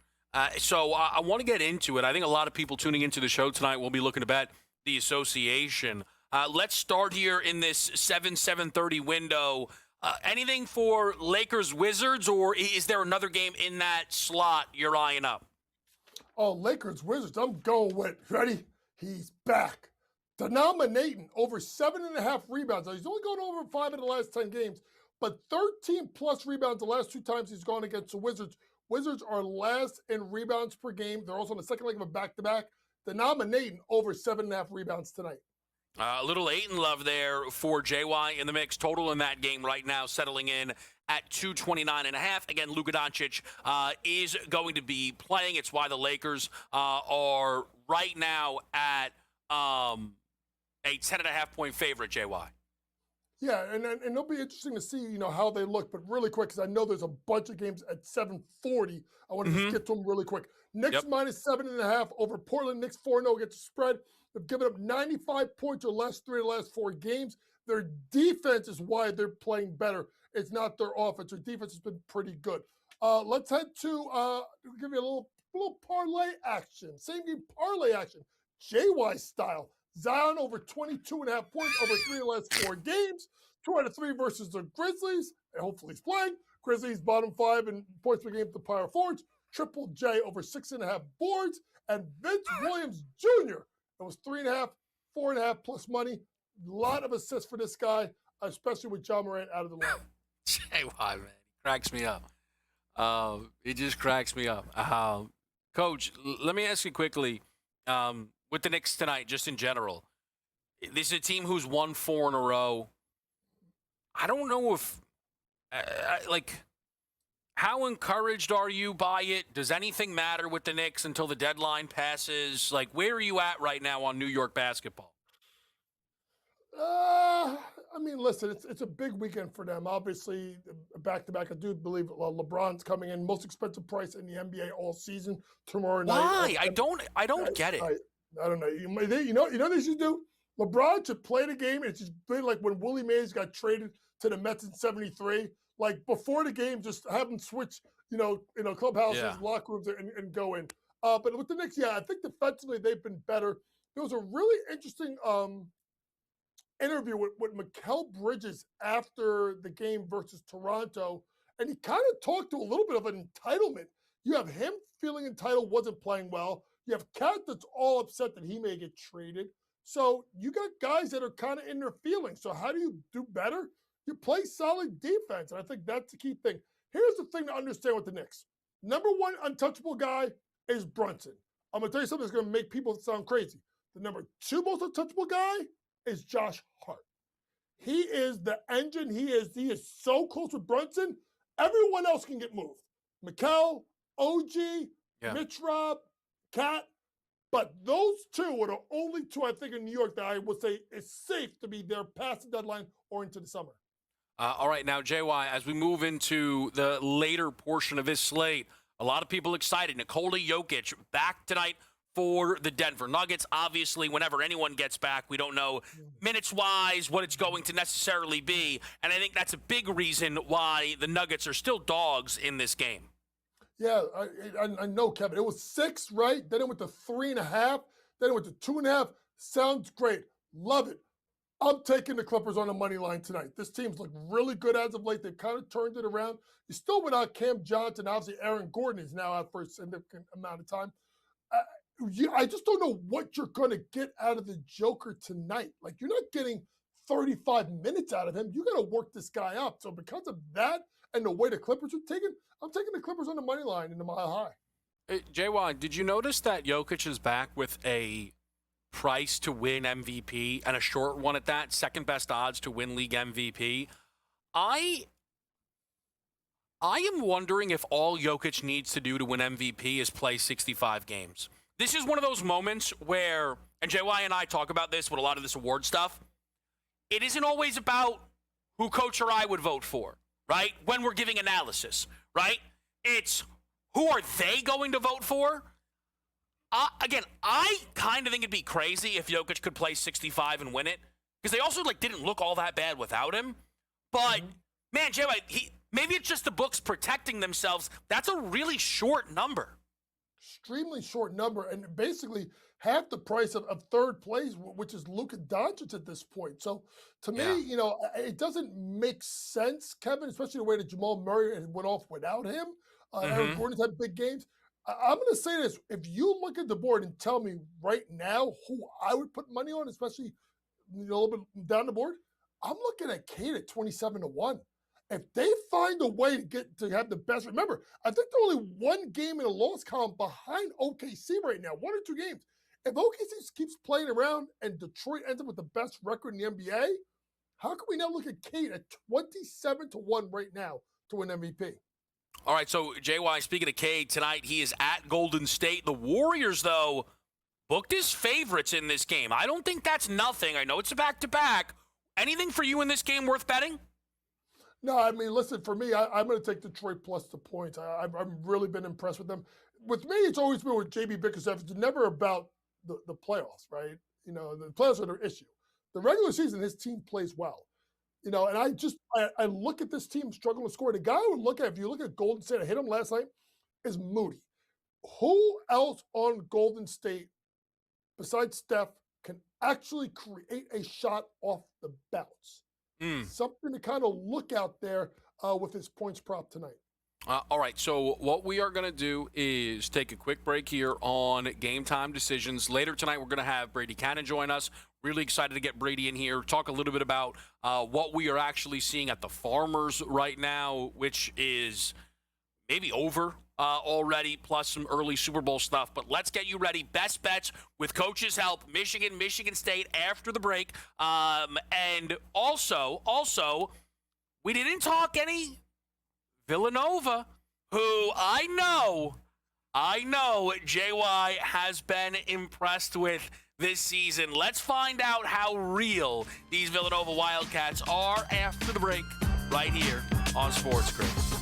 So I want to get into it. I think a lot of people tuning into the show tonight will be looking to bet the association. Let's start here in this 7:30 window. Anything for Lakers Wizards, or is there another game in that slot you're eyeing up? Oh, Lakers Wizards. I'm going with. Ready? He's back. Denominating over 7.5 rebounds. Now, he's only gone over 5 in the last 10 games, but 13 plus rebounds the last 2 times he's gone against the Wizards. Wizards are last in rebounds per game. They're also on the second leg of a back-to-back. the nominating over 7.5 rebounds tonight. A little Ayton love there for JY in the mix. Total in that game right now settling in at 229.5. Again, Luka Doncic is going to be playing. It's why the Lakers are right now at a 10.5-point favorite, JY. Yeah, and it'll be interesting to see, how they look. But really quick, because I know there's a bunch of games at 7:40. I want to just get to them really quick. Knicks minus 7.5 over Portland. Knicks 4-0 against the spread. They've given up 95 points or less 3 of the last 4 games. Their defense is why they're playing better. It's not their offense. Their defense has been pretty good. Let's head to give you a little parlay action. Same game parlay action. JY style. Zion over 22.5 points over 3 of the last 4 games. 2 out of 3 versus the Grizzlies. And hopefully he's playing. Grizzlies bottom 5 in points per game to power forwards. Triple J over 6.5 boards. And Vince Williams Jr. It was 3.5, 4.5 plus money. A lot of assists for this guy, especially with John Morant out of the line. JY, man, he cracks me up. He just cracks me up. Coach, let me ask you quickly, with the Knicks tonight, just in general, this is a team who's won 4 in a row. I don't know if, how encouraged are you by it? Does anything matter with the Knicks until the deadline passes? Where are you at right now on New York basketball? Listen, it's a big weekend for them. Obviously, back-to-back, I do believe LeBron's coming in, most expensive price in the NBA all season tomorrow night. Why? I don't get it. I don't know. You know what they should do? LeBron should play the game. It should be like when Willie Mays got traded to the Mets in '73. Before the game, just have them switch, clubhouses, locker rooms, and go in. But with the Knicks, I think defensively they've been better. There was a really interesting interview with Mikal Bridges after the game versus Toronto, and he kind of talked to a little bit of an entitlement. You have him feeling entitled, wasn't playing well. You have Cat that's all upset that he may get traded. So you got guys that are kind of in their feelings. So how do you do better? You play solid defense, and I think that's the key thing. Here's the thing to understand with the Knicks. Number 1 untouchable guy is Brunson. I'm going to tell you something that's going to make people sound crazy. The number 2 most untouchable guy is Josh Hart. He is the engine. He is so close with Brunson. Everyone else can get moved. Mikal, OG, Mitch Rob, Cat. But those 2 are the only 2 I think in New York that I would say is safe to be there past the deadline or into the summer. All right, now, JY, as we move into the later portion of this slate, a lot of people excited. Nikola Jokic back tonight for the Denver Nuggets. Obviously, whenever anyone gets back, we don't know minutes-wise what it's going to necessarily be. And I think that's a big reason why the Nuggets are still dogs in this game. Yeah, I know, Kevin. It was 6, right? Then it went to 3.5. Then it went to 2.5. Sounds great. Love it. I'm taking the Clippers on the money line tonight. This team's looked really good as of late. They've kind of turned it around. You're still without Cam Johnson. Obviously, Aaron Gordon is now out for a significant amount of time. I just don't know what you're going to get out of the Joker tonight. You're not getting 35 minutes out of him. You got to work this guy up. So because of that and the way the Clippers are taking, I'm taking the Clippers on the money line in the mile high. Hey, JY, did you notice that Jokic is back with a price to win MVP and a short one at that, second best odds to win league MVP? I am wondering if all Jokic needs to do to win MVP is play 65 games. This is one of those moments where, and JY and I talk about this with a lot of this award stuff, it isn't always about who Coach or I would vote for, right? When we're giving analysis, right? It's who are they going to vote for? Again, I kind of think it'd be crazy if Jokic could play 65 and win it, because they also didn't look all that bad without him. But man, JY, maybe it's just the books protecting themselves. That's a really short number. Extremely short number, and basically half the price of third place, which is Luka Doncic at this point. So to me, it doesn't make sense, Kevin, especially the way that Jamal Murray went off without him. Aaron Gordon's had big games. I'm going to say this. If you look at the board and tell me right now who I would put money on, especially a little bit down the board, I'm looking at Cade at 27-1. If they find a way to have the best, remember, I think they're only 1 game in a loss column behind OKC right now, 1 or 2 games. If OKC keeps playing around and Detroit ends up with the best record in the NBA, how can we now look at Kate at 27-1 right now to win MVP? All right, so JY, speaking of Cade, tonight he is at Golden State. The Warriors, though, booked as favorites in this game. I don't think that's nothing. I know it's a back-to-back. Anything for you in this game worth betting? No, I mean, listen, for me, I'm going to take Detroit plus the points. I've really been impressed with them. With me, it's always been with JB Bickerstaff. It's never about the playoffs, right? You know, the playoffs are their issue. The regular season, his team plays well. You know, and I look at this team struggling to score. The guy I would look at, if you look at Golden State, I hit him last night, is Moody. Who else on Golden State besides Steph can actually create a shot off the bounce? Something to kind of look out there with his points prop tonight. All right, so what we are going to do is take a quick break here on Game Time Decisions. Later tonight, we're going to have Brady Cannon join us. Really excited to get Brady in here, talk a little bit about what we are actually seeing at the Farmers right now, which is maybe over already, plus some early Super Bowl stuff. But let's get you ready. Best bets with Coach's help. Michigan State after the break. And also, we didn't talk any Villanova, who I know JY has been impressed with this season. Let's find out how real these Villanova Wildcats are after the break right here on SportsGrid.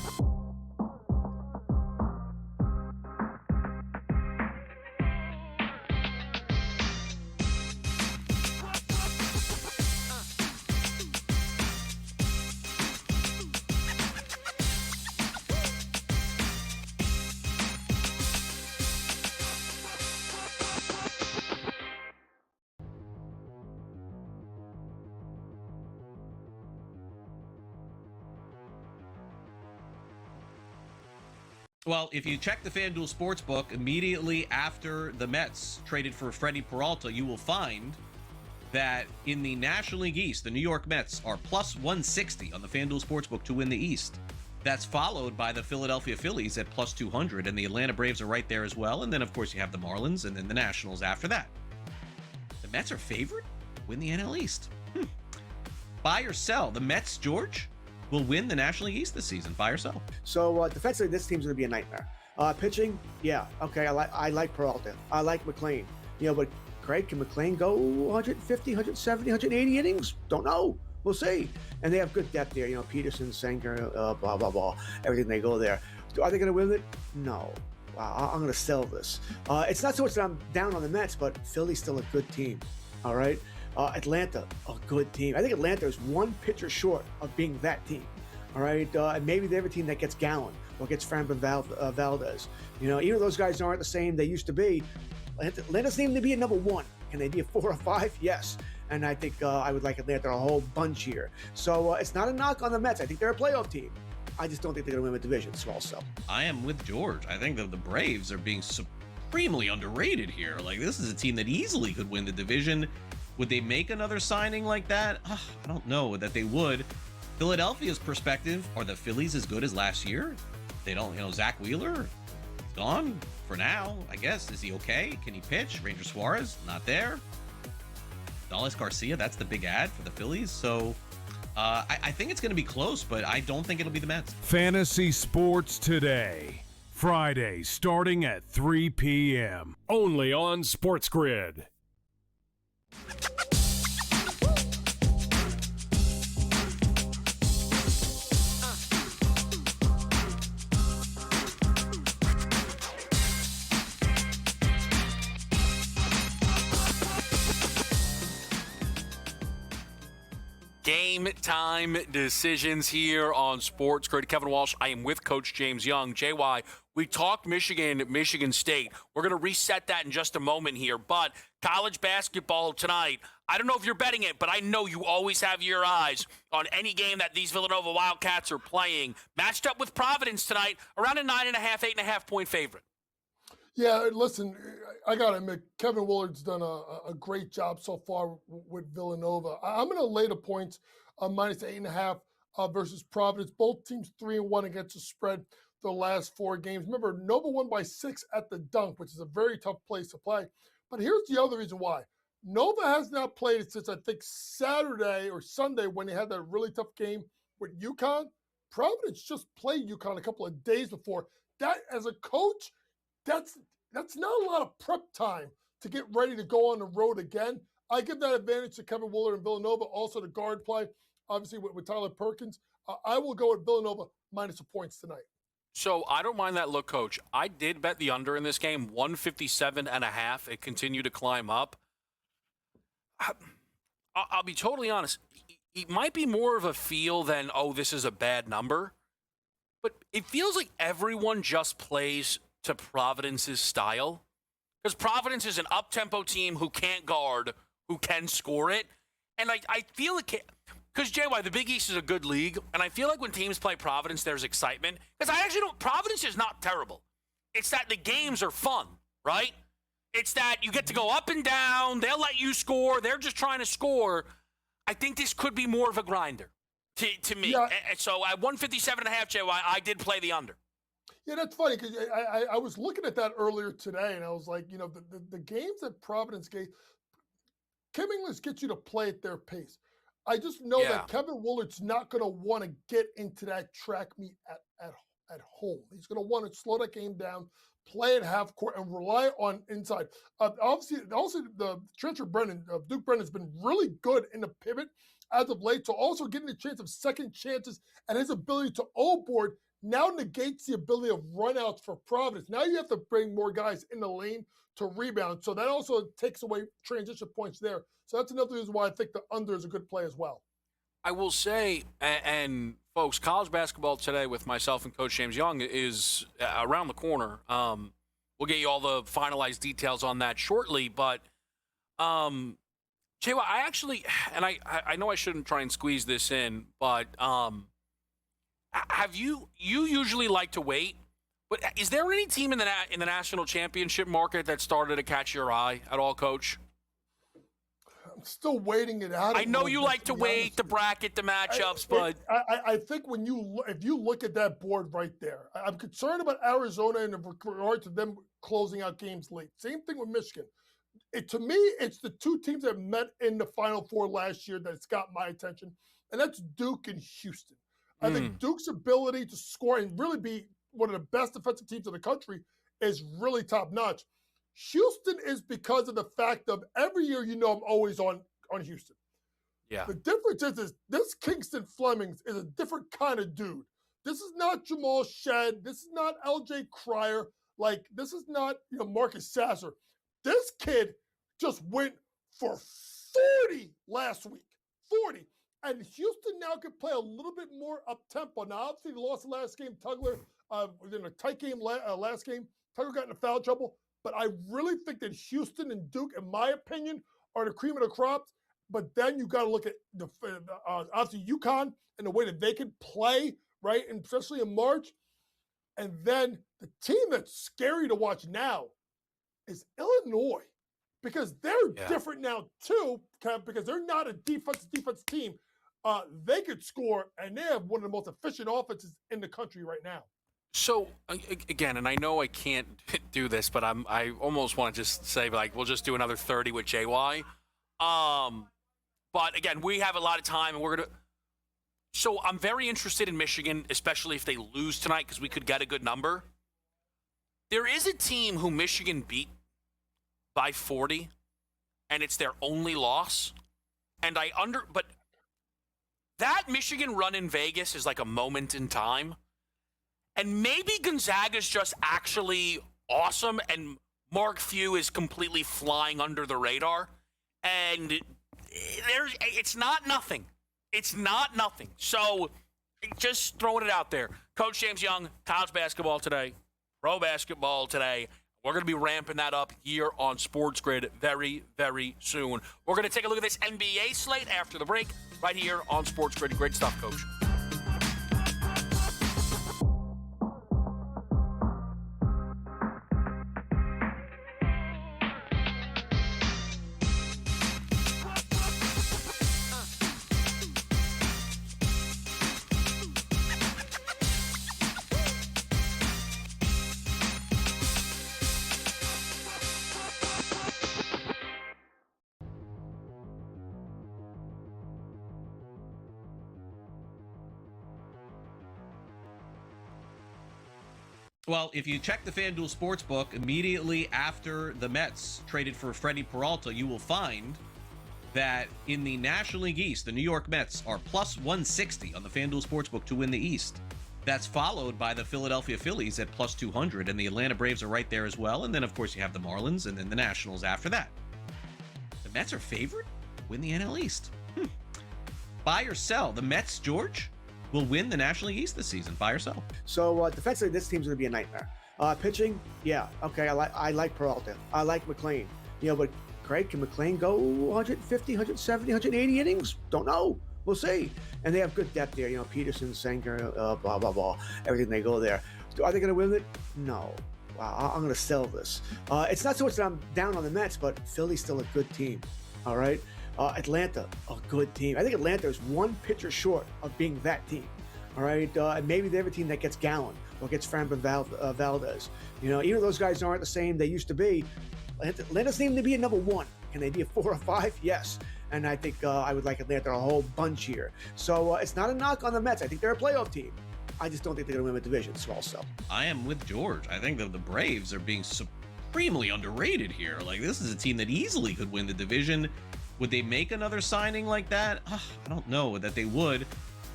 Well, if you check the FanDuel Sportsbook immediately after the Mets traded for Freddie Peralta, you will find that in the National League East, the New York Mets are plus 160 on the FanDuel Sportsbook to win the East. That's followed by the Philadelphia Phillies at plus 200, and the Atlanta Braves are right there as well. And then, of course, you have the Marlins and then the Nationals after that. The Mets are favored to win the NL East. Buy or sell. The Mets, George, will win the National League East this season. Buy or sell. So defensively, this team's going to be a nightmare. Pitching, yeah, okay, I like Peralta. I like McLean. You know, but Craig, can McLean go 150, 170, 180 innings? Don't know. We'll see. And they have good depth there. You know, Peterson, Sanger, blah, blah, blah. Everything they go there. Are they going to win it? No. Wow, I'm going to sell this. It's not so much that I'm down on the Mets, but Philly's still a good team. All right? Atlanta, a good team. I think Atlanta is one pitcher short of being that team. All right? And maybe they're a team that gets Gallen or gets Framber Valdez. You know, even though those guys aren't the same they used to be, Atlanta's named to be a number one. Can they be a 4 or 5? Yes. And I think I would like Atlanta a whole bunch here. So it's not a knock on the Mets. I think they're a playoff team. I just don't think they're going to win the division. Small sell. I am with George. I think that the Braves are being supremely underrated here. Like, this is a team that easily could win the division. Would they make another signing like that? I don't know that they would. Philadelphia's perspective, are the Phillies as good as last year? They don't, Zach Wheeler, he's gone for now, I guess. Is he okay? Can he pitch? Ranger Suarez, not there. Dallas Garcia, that's the big ad for the Phillies. So I think it's going to be close, but I don't think it'll be the Mets. Fantasy Sports Today. Friday, starting at 3 p.m. Only on SportsGrid. Game time decisions here on SportsGrid. Kevin Walsh, I am with Coach James Young. JY, we talked Michigan State. We're going to reset that in just a moment here. But college basketball tonight, I don't know if you're betting it, but I know you always have your eyes on any game that these Villanova Wildcats are playing. Matched up with Providence tonight, around a 9.5, 8.5 point favorite. Yeah, listen, I got to admit, Kevin Willard's done a great job so far with Villanova. I'm going to lay the points minus 8.5 versus Providence. Both teams 3-1 against the spread the last 4 games. Remember, Nova won by 6 at the Dunk, which is a very tough place to play. But here's the other reason why. Nova has not played since, I think, Saturday or Sunday when they had that really tough game with UConn. Providence just played UConn a couple of days before. That, as a coach, that's not a lot of prep time to get ready to go on the road again. I give that advantage to Kevin Willard and Villanova, also the guard play, obviously with Tyler Perkins. I will go with Villanova minus the points tonight. So I don't mind that look, Coach. I did bet the under in this game, 157.5. It continued to climb up. I'll be totally honest. It might be more of a feel than, oh, this is a bad number. But it feels like everyone just plays to Providence's style. Because Providence is an up-tempo team who can't guard, who can score it. And I feel like, because JY, the Big East is a good league, and I feel like when teams play Providence, there's excitement. Because I actually don't, Providence is not terrible. It's that the games are fun, right? It's that you get to go up and down, they'll let you score, they're just trying to score. I think this could be more of a grinder to me. Yeah. And so at 157.5, JY, I did play the under. Yeah, that's funny because I was looking at that earlier today, and I was like, the games that Providence gave, Kim English gets you to play at their pace. I just know that Kevin Willard's not going to want to get into that track meet at home. He's going to want to slow that game down, play at half court, and rely on inside. Obviously, also the transfer Duke Brennan has been really good in the pivot as of late. So also getting the chance of second chances and his ability to O-board now negates the ability of runouts for Providence. Now you have to bring more guys in the lane to rebound. So that also takes away transition points there. So that's another reason why I think the under is a good play as well. I will say, and folks, college basketball today with myself and Coach James Young is around the corner. We'll get you all the finalized details on that shortly. But, Jaywa, I actually, and I know I shouldn't try and squeeze this in, but have you usually like to wait? But is there any team in the national championship market that started to catch your eye at all, Coach? I'm still waiting it out. I know you like to wait, the bracket, the matchups, but I think if you look at that board right there, I'm concerned about Arizona in regard to them closing out games late. Same thing with Michigan. To me, it's the two teams that met in the Final Four last year that's got my attention, and that's Duke and Houston. I think Duke's ability to score and really be one of the best defensive teams in the country is really top notch. Houston is because of the fact of every year, I'm always on Houston. Yeah. The difference is this Kingston Flemings is a different kind of dude. This is not Jamal Shedd. This is not LJ Cryer. This is not, Marcus Sasser. This kid just went for 40 last week. 40. And Houston now can play a little bit more up-tempo. Now, obviously, they lost the last game. Tugler, in a tight game last game, Tugler got into foul trouble. But I really think that Houston and Duke, in my opinion, are the cream of the crops. But then you got to look at obviously UConn and the way that they can play, right, and especially in March. And then the team that's scary to watch now is Illinois, because they're different now too, because they're not a defense team. They could score, and they have one of the most efficient offenses in the country right now. So, again, and I know I can't do this, but I almost want to just say, we'll just do another 30 with JY. But, again, we have a lot of time, and we're going to – so I'm very interested in Michigan, especially if they lose tonight, because we could get a good number. There is a team who Michigan beat by 40, and it's their only loss. And but that Michigan run in Vegas is like a moment in time. And maybe Gonzaga's just actually awesome, and Mark Few is completely flying under the radar. And it's not nothing. It's not nothing. So just throwing it out there. Coach James Young, college basketball today, pro basketball today. We're going to be ramping that up here on SportsGrid very, very soon. We're going to take a look at this NBA slate after the break right here on SportsGrid. Great stuff, Coach. Well, if you check the FanDuel Sportsbook immediately after the Mets traded for Freddie Peralta, you will find that in the National League East, the New York Mets are plus 160 on the FanDuel Sportsbook to win the East. That's followed by the Philadelphia Phillies at plus 200, and the Atlanta Braves are right there as well. And then, of course, you have the Marlins and then the Nationals after that. The Mets are favored to win the NL East. Buy or sell. The Mets, George, will win the National League East this season. Buy or sell. So defensively, this team's going to be a nightmare. Pitching, yeah, okay, I like Peralta. I like McLean. But Craig, can McLean go 150, 170, 180 innings? Don't know. We'll see. And they have good depth there. Peterson, Sanger, blah, blah, blah. Everything they go there. Are they going to win it? No. Wow, I'm going to sell this. It's not so much that I'm down on the Mets, but Philly's still a good team. All right? Atlanta, a good team. I think Atlanta is one pitcher short of being that team. All right? And maybe they're a team that gets Gallen or gets Framber Valdez. Even those guys aren't the same they used to be. Atlanta's named to be a number one. Can they be a 4 or 5? Yes. And I think I would like Atlanta a whole bunch here. So it's not a knock on the Mets. I think they're a playoff team. I just don't think they're going to win the division. Small sell. I am with George. I think that the Braves are being supremely underrated here. Like, this is a team that easily could win the division. Would they make another signing like that? I don't know that they would.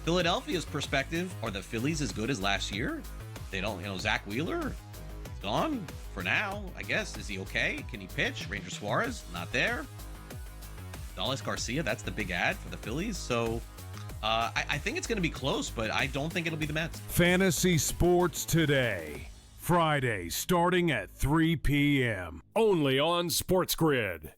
Philadelphia's perspective, are the Phillies as good as last year? They don't, Zach Wheeler, gone for now, I guess. Is he okay? Can he pitch? Ranger Suarez, not there. Dallas Garcia, that's the big ad for the Phillies. So I think it's going to be close, but I don't think it'll be the Mets. Fantasy Sports Today, Friday, starting at 3 p.m. Only on SportsGrid.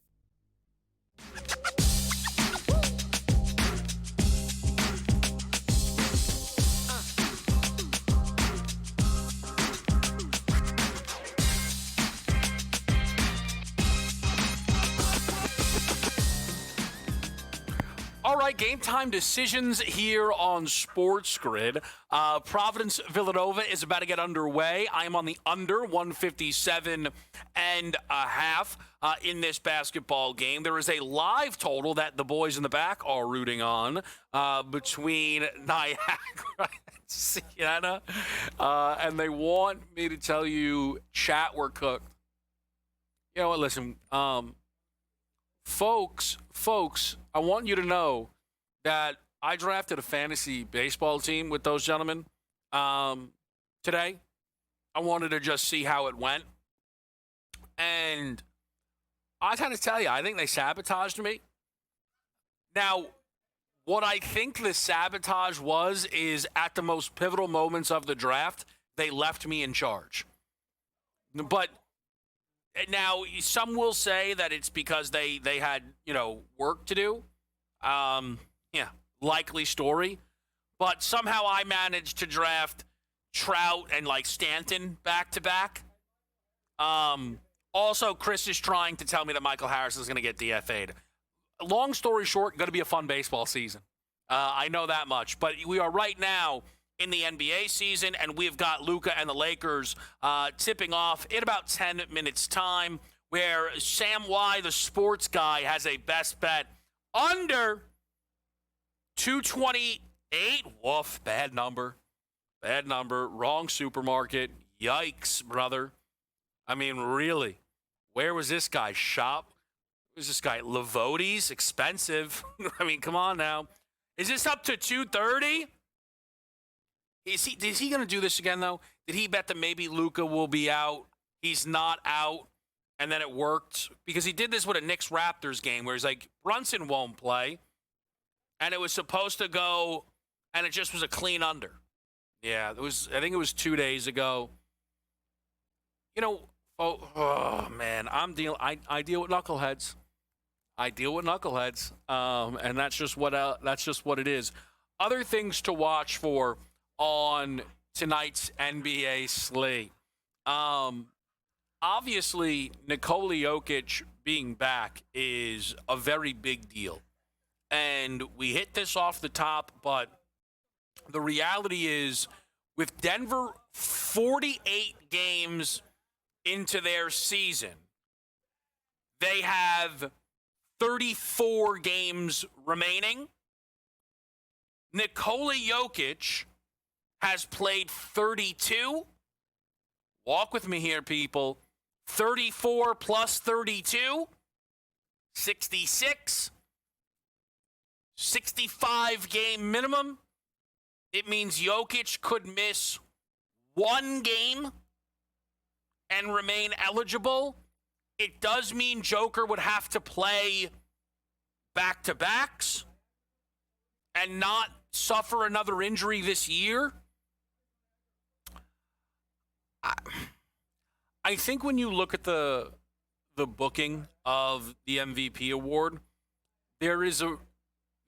All right, game time decisions here on SportsGrid. Providence Villanova is about to get underway. I am on the under 157 and a half in this basketball game. There is a live total that the boys in the back are rooting on between Niagara and Siena, and they want me to tell you, chat, we're cooked. You know what? Listen, folks, I want you to know that I drafted a fantasy baseball team with those gentlemen today. I wanted to just see how it went. And I got to tell you, I think they sabotaged me. Now, what I think the sabotage is at the most pivotal moments of the draft, they left me in charge. But now, some will say that it's because they had, work to do. Likely story. But somehow I managed to draft Trout and, Stanton back-to-back. Also, Chris is trying to tell me that Michael Harris is going to get DFA'd. Long story short, going to be a fun baseball season. I know that much. But we are right now in the NBA season, and we've got Luka and the Lakers tipping off in about 10 minutes' time, where Sam Y, the sports guy, has a best bet under 228. Woof, bad number. Wrong supermarket. Yikes, brother. I mean, really, where was this guy? Shop? Who's this guy? Lavodi's? Expensive. I mean, come on now. Is this up to 230? Is he going to do this again, though? Did he bet that maybe Luka will be out? He's not out, and then it worked? Because he did this with a Knicks-Raptors game where he's like, Brunson won't play, and it was supposed to go, and it just was a clean under. Yeah, I think it was 2 days ago. Oh man, I deal with knuckleheads. And that's just what it is. Other things to watch for on tonight's NBA slate. Obviously, Nikola Jokic being back is a very big deal. And we hit this off the top, but the reality is, with Denver 48 games into their season, they have 34 games remaining. Nikola Jokic has played 32 Walk with me here, people. 34 plus 32, 66, 65 game minimum. It means Jokic could miss one game and remain eligible. It does mean Joker would have to play back-to-backs and not suffer another injury this year. I think when you look at the booking of the MVP award, there is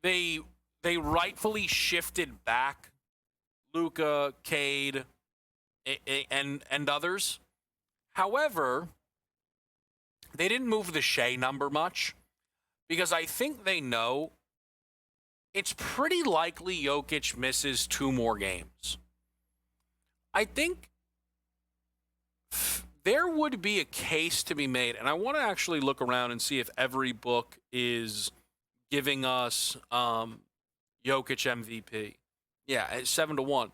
they rightfully shifted back Luka, Cade, and others. However, they didn't move the Shea number much because I think they know it's pretty likely Jokic misses 2 more games. I think there would be a case to be made, and I want to actually look around and see if every book is giving us Jokic MVP. Yeah, at 7-1.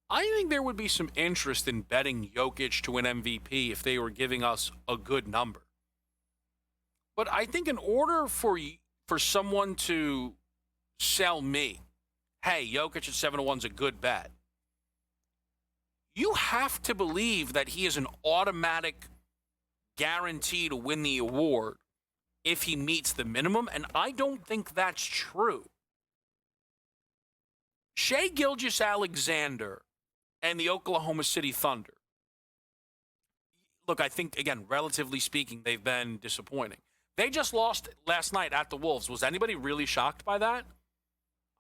I think there would be some interest in betting Jokic to win MVP if they were giving us a good number. But I think in order for someone to sell me, hey, Jokic at 7-1 is a good bet, you have to believe that he is an automatic guarantee to win the award if he meets the minimum, and I don't think that's true. Shai Gilgeous-Alexander and the Oklahoma City Thunder. Look, I think, again, relatively speaking, they've been disappointing. They just lost last night at the Wolves. Was anybody really shocked by that?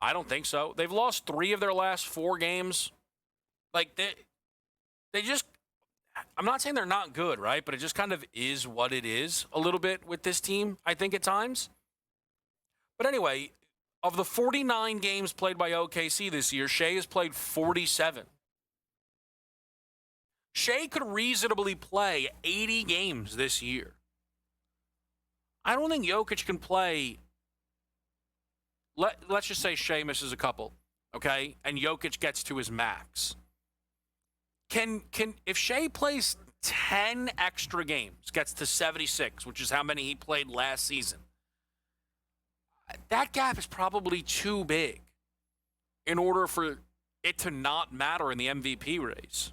I don't think so. They've lost 3 of their last 4 games. Like, they just, I'm not saying they're not good, right? But it just kind of is what it is a little bit with this team, I think, at times. But anyway, of the 49 games played by OKC this year, Shai has played 47. Shai could reasonably play 80 games this year. I don't think Jokic can play. Let's just say Shai misses a couple, okay? And Jokic gets to his max. Can if Shai plays 10 extra games, gets to 76, which is how many he played last season, that gap is probably too big in order for it to not matter in the MVP race.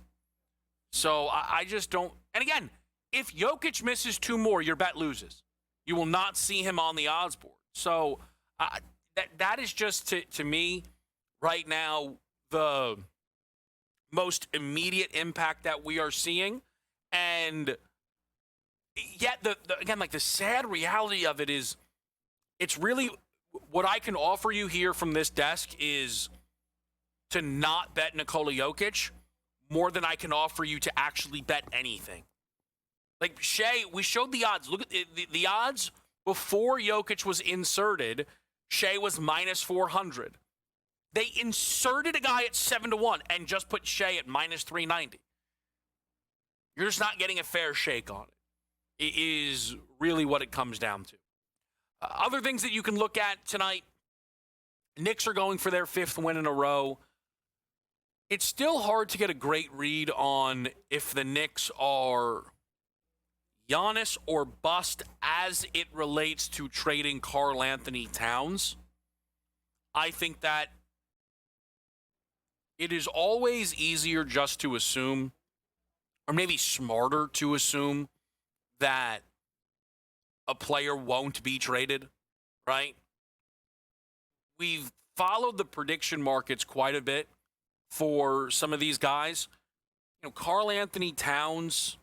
So I just don't. And again, if Jokic misses 2 more, your bet loses. You will not see him on the odds board. So that is just, to me, right now, the most immediate impact that we are seeing. And yet, again, like the sad reality of it is, it's really what I can offer you here from this desk is to not bet Nikola Jokic more than I can offer you to actually bet anything. Like Shai, we showed the odds. Look at the odds before Jokic was inserted. Shai was minus 400. They inserted a guy at 7-1 and just put Shai at minus 390. You're just not getting a fair shake on it. It is really what it comes down to. Other things that you can look at tonight, Knicks are going for their 5th win in a row. It's still hard to get a great read on if the Knicks are Giannis or bust as it relates to trading Karl Anthony Towns. I think that it is always easier just to assume, or maybe smarter to assume, that a player won't be traded, right? We've followed the prediction markets quite a bit for some of these guys. You know, Karl Anthony Towns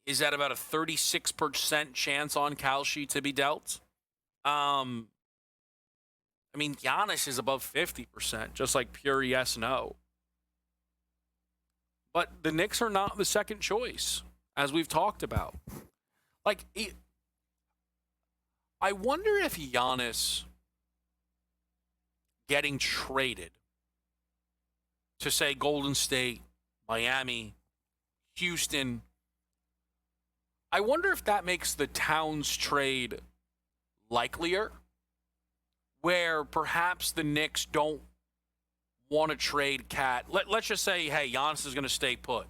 is at about a 36% chance on Kalshi to be dealt. I mean, Giannis is above 50%, just like pure yes, no. But the Knicks are not the second choice, as we've talked about. Like, I wonder if Giannis getting traded to, say, Golden State, Miami, Houston, I wonder if that makes the Towns trade likelier, where perhaps the Knicks don't want to trade Cat. Let's just say, hey, Giannis is going to stay put.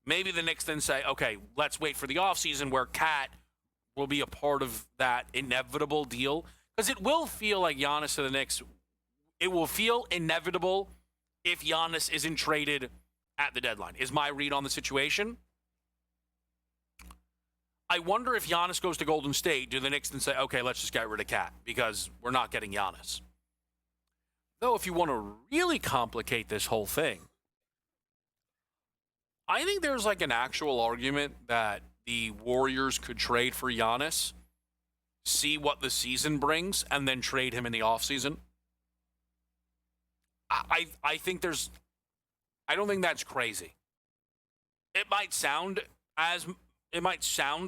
Maybe the Knicks then say, okay, let's wait for the offseason where Cat will be a part of that inevitable deal. Because it will feel like Giannis to the Knicks, it will feel inevitable if Giannis isn't traded at the deadline, is my read on the situation. I wonder if Giannis goes to Golden State, do the Knicks then say, okay, let's just get rid of Cat because we're not getting Giannis. Though, if you want to really complicate this whole thing, I think there's like an actual argument that the Warriors could trade for Giannis, see what the season brings, and then trade him in the offseason. I think I don't think that's crazy. It might sound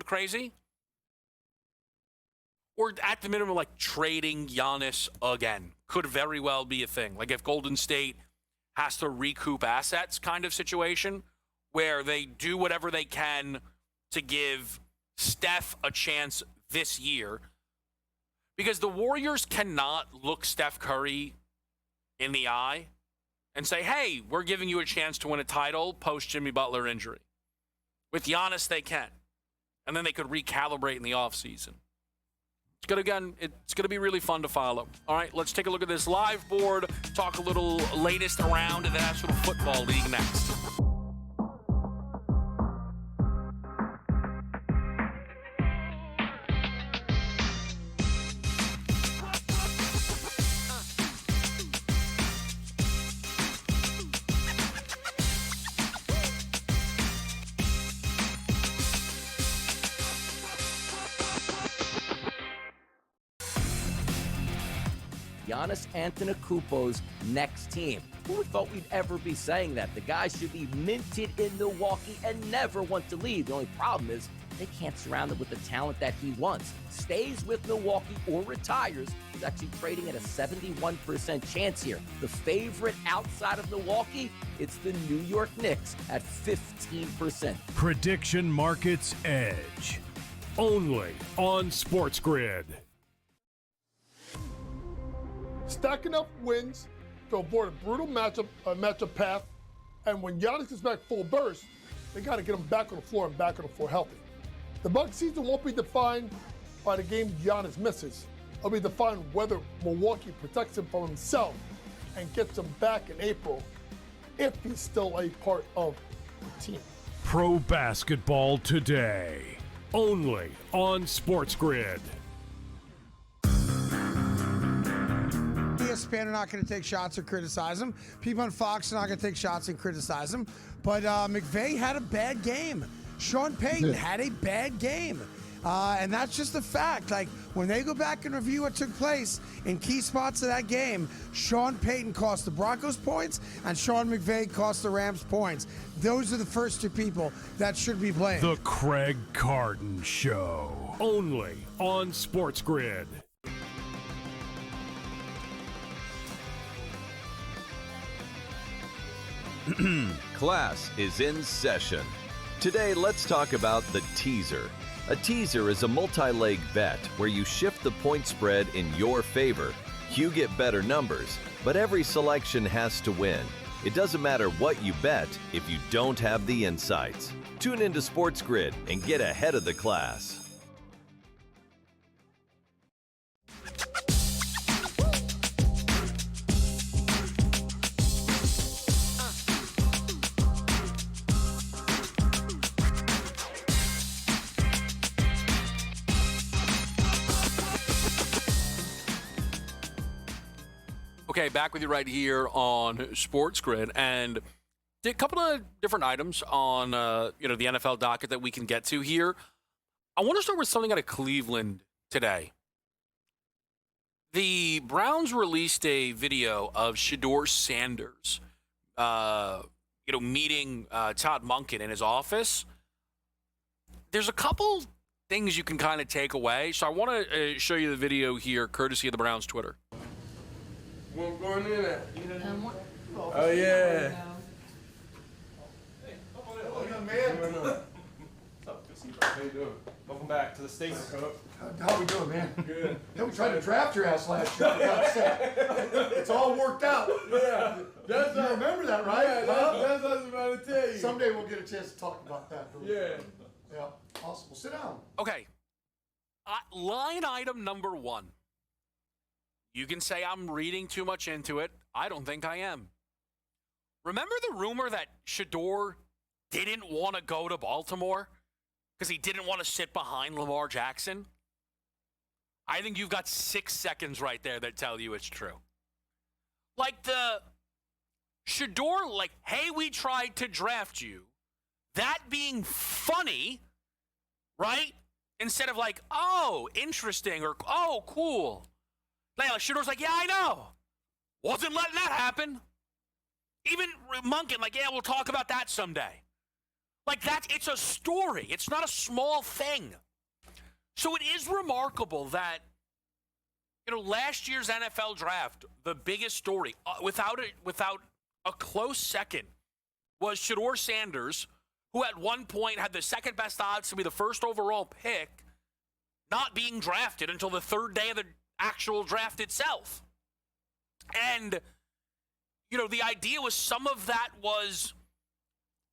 crazy. Or at the minimum, like trading Giannis again could very well be a thing. Like if Golden State has to recoup assets kind of situation where they do whatever they can to give Steph a chance this year. Because the Warriors cannot look Steph Curry in the eye and say, hey, we're giving you a chance to win a title post Jimmy Butler injury. With Giannis, they can. And then they could recalibrate in the offseason. It's going to be really fun to follow. All right, let's take a look at this live board, talk a little latest around the National Football League next. Giannis Antetokounmpo's next team. Who would thought we'd ever be saying that? The guy should be minted in Milwaukee and never want to leave. The only problem is they can't surround him with the talent that he wants. Stays with Milwaukee or retires. He's actually trading at a 71% chance here. The favorite outside of Milwaukee, it's the New York Knicks at 15%. Prediction Markets Edge. Only on SportsGrid. Stacking up wins to avoid a brutal matchup path, and when Giannis gets back full burst, they got to get him back on the floor and back on the floor healthy. The Bucks season won't be defined by the game Giannis misses. It'll be defined whether Milwaukee protects him from himself and gets him back in April if he's still a part of the team. Pro Basketball Today. Only on SportsGrid. ESPN are not going to take shots or criticize him. People on Fox are not going to take shots and criticize him. But McVay had a bad game. Sean Payton had a bad game. And that's just a fact. Like, when they go back and review what took place in key spots of that game, Sean Payton cost the Broncos points and Sean McVay cost the Rams points. Those are the first two people that should be blamed. The Craig Carton Show. Only on SportsGrid. Class is in session. Today, let's talk about the teaser. A teaser is a multi-leg bet where you shift the point spread in your favor. You get better numbers, but every selection has to win. It doesn't matter what you bet if you don't have the insights. Tune into SportsGrid and get ahead of the class. Okay, back with you right here on SportsGrid, and a couple of different items on the NFL docket that we can get to here. I want to start with something out of Cleveland today. The Browns released a video of Shedeur Sanders, meeting Todd Monken in his office. There's a couple things you can kind of take away, so I want to show you the video here, courtesy of the Browns Twitter. What's going in at? Oh, yeah. Hey, how you doing? How you doing? Welcome back to the States. How we doing, man? Good. Yeah, we tried to draft your ass last year. For God's sake. It's all worked out. Yeah. You remember that, right? Yeah, that's what I was about to tell you. Someday we'll get a chance to talk about that. Yeah. Yeah. Awesome. Well, sit down. Okay. Line item number 1. You can say I'm reading too much into it. I don't think I am. Remember the rumor that Shedeur didn't want to go to Baltimore because he didn't want to sit behind Lamar Jackson? I think you've got 6 seconds right there that tell you it's true. Like the Shedeur, like, hey, we tried to draft you. That being funny, right? Instead of like, oh, interesting, or oh, cool. Like, Shedeur's like, yeah, I know. Wasn't letting that happen. Even Monken, like, yeah, we'll talk about that someday. Like, it's a story. It's not a small thing. So it is remarkable that, last year's NFL draft, the biggest story, without a close second, was Shedeur Sanders, who at one point had the second best odds to be the first overall pick, not being drafted until the third day of the actual draft itself. And, the idea was some of that was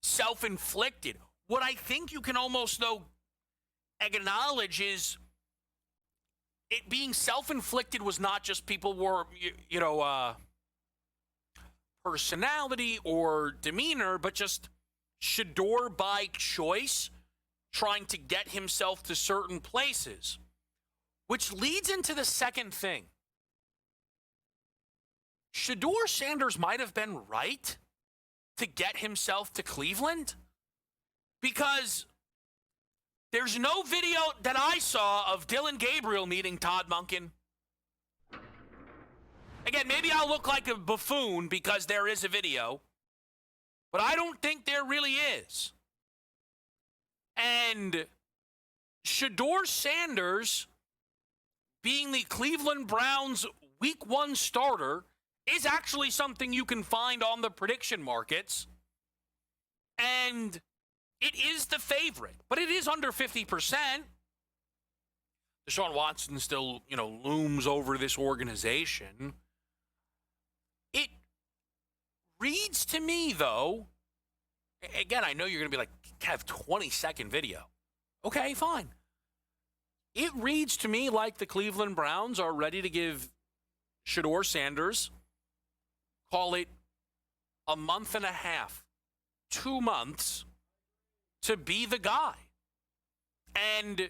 self-inflicted. What I think you can almost, though, acknowledge is it being self-inflicted was not just people were, personality or demeanor, but just Shedeur by choice trying to get himself to certain places, which leads into the second thing. Shedeur Sanders might have been right to get himself to Cleveland because there's no video that I saw of Dylan Gabriel meeting Todd Monken. Again, maybe I'll look like a buffoon because there is a video, but I don't think there really is. And Shedeur Sanders, being the Cleveland Browns Week 1 starter, is actually something you can find on the prediction markets. And it is the favorite, but it is under 50%. Deshaun Watson still, looms over this organization. It reads to me, though, again, I know you're going to be like, Kev, 20-second video. Okay, fine. It reads to me like the Cleveland Browns are ready to give Shedeur Sanders, call it a month and a half, 2 months, to be the guy. And,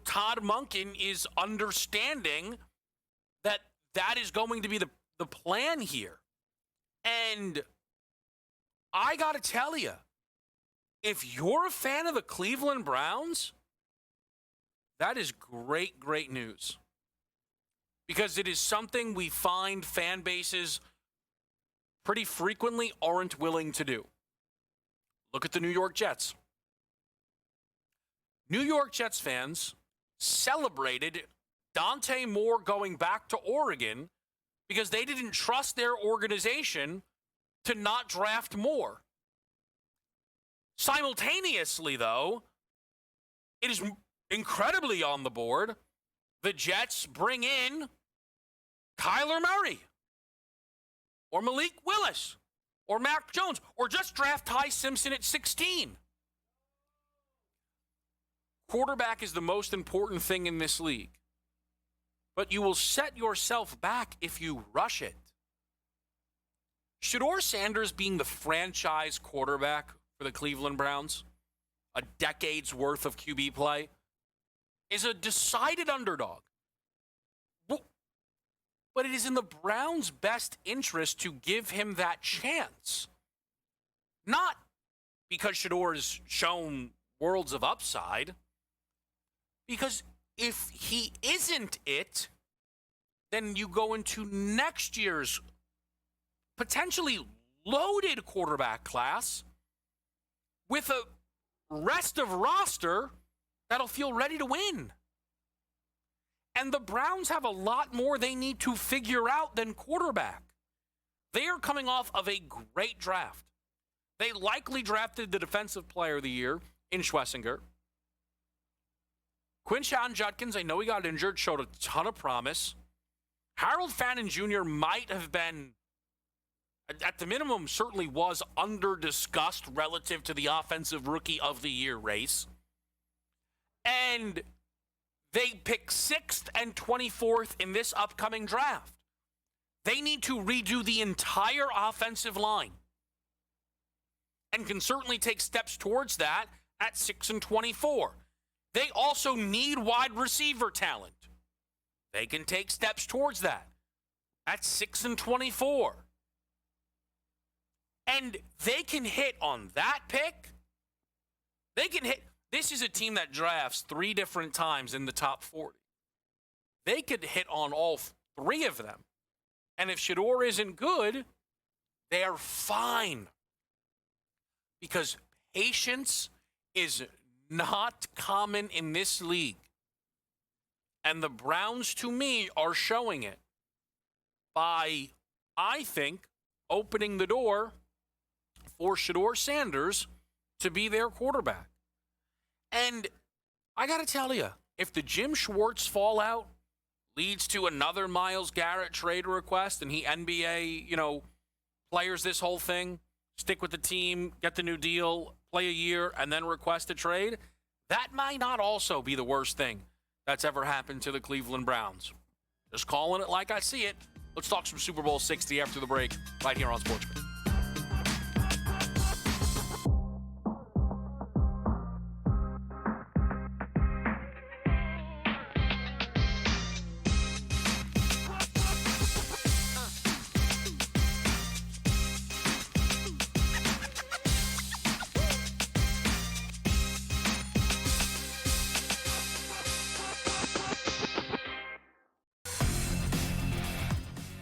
Todd Monken is understanding that that is going to be the plan here. And I got to tell you, if you're a fan of the Cleveland Browns, that is great, great news. Because it is something we find fan bases pretty frequently aren't willing to do. Look at the New York Jets. New York Jets fans celebrated Dante Moore going back to Oregon because they didn't trust their organization to not draft Moore. Simultaneously, though, it is incredibly on the board. The Jets bring in Kyler Murray or Malik Willis or Mac Jones or just draft Ty Simpson at 16. Quarterback is the most important thing in this league. But you will set yourself back if you rush it. Shedeur Sanders being the franchise quarterback for the Cleveland Browns, a decade's worth of QB play, is a decided underdog. But it is in the Browns' best interest to give him that chance. Not because Shedeur has shown worlds of upside, because if he isn't it, then you go into next year's potentially loaded quarterback class with a rest of roster that'll feel ready to win. And the Browns have a lot more they need to figure out than quarterback. They are coming off of a great draft. They likely drafted the Defensive Player of the Year in Schlesinger. Quinshon Judkins, I know he got injured, showed a ton of promise. Harold Fannin Jr. might have been, at the minimum, certainly was under-discussed relative to the Offensive Rookie of the Year race. And they pick 6th and 24th in this upcoming draft. They need to redo the entire offensive line and can certainly take steps towards that at 6 and 24. They also need wide receiver talent. They can take steps towards that at 6 and 24. And they can hit on that pick. They can hit. This is a team that drafts 3 different times in the top 40. They could hit on all 3 of them. And if Shedeur isn't good, they're fine. Because patience is not common in this league. And the Browns, to me, are showing it by, I think, opening the door for Shedeur Sanders to be their quarterback. And I got to tell you, if the Jim Schwartz fallout leads to another Myles Garrett trade request and he NBA, players this whole thing, stick with the team, get the new deal, play a year, and then request a trade, that might not also be the worst thing that's ever happened to the Cleveland Browns. Just calling it like I see it. Let's talk some Super Bowl 60 after the break right here on SportsGrid.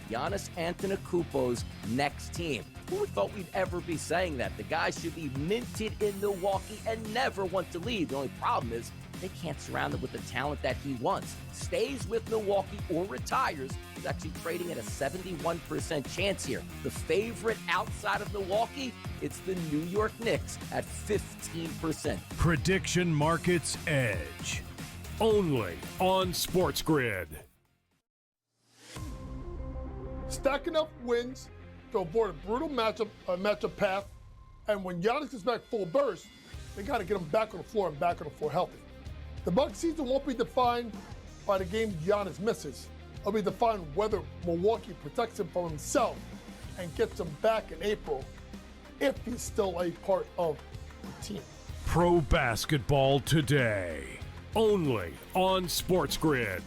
Giannis Antetokounmpo's next team. Who would thought we'd ever be saying that? The guy should be minted in Milwaukee and never want to leave. The only problem is they can't surround him with the talent that he wants. Stays with Milwaukee or retires. He's actually trading at a 71% chance here. The favorite outside of Milwaukee, it's the New York Knicks at 15%. Prediction Markets Edge. Only on SportsGrid. Stacking up wins to avoid a brutal matchup path, and when Giannis gets back full burst, they got to get him back on the floor and back on the floor healthy. The Bucks season won't be defined by the games Giannis misses. It'll be defined whether Milwaukee protects him from himself and gets him back in April if he's still a part of the team. Pro Basketball Today. Only on SportsGrid.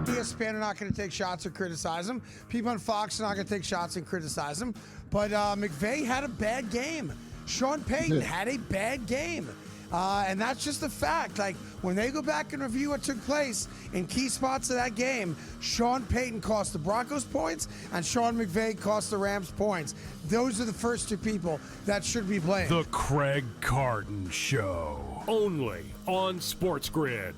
ESPN are not going to take shots or criticize him. People on Fox are not going to take shots and criticize him. But McVay had a bad game. Sean Payton had a bad game. And that's just a fact. Like, when they go back and review what took place in key spots of that game, Sean Payton cost the Broncos points and Sean McVay cost the Rams points. Those are the first 2 people that should be blamed. The Craig Carton Show. Only on SportsGrid.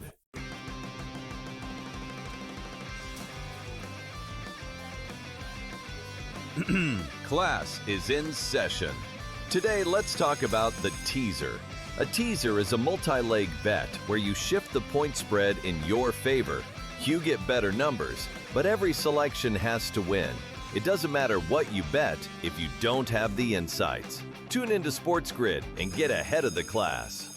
Class is in session. Today, let's talk about the teaser. A teaser is a multi-leg bet where you shift the point spread in your favor. You get better numbers, but every selection has to win. It doesn't matter what you bet if you don't have the insights. Tune into SportsGrid and get ahead of the class.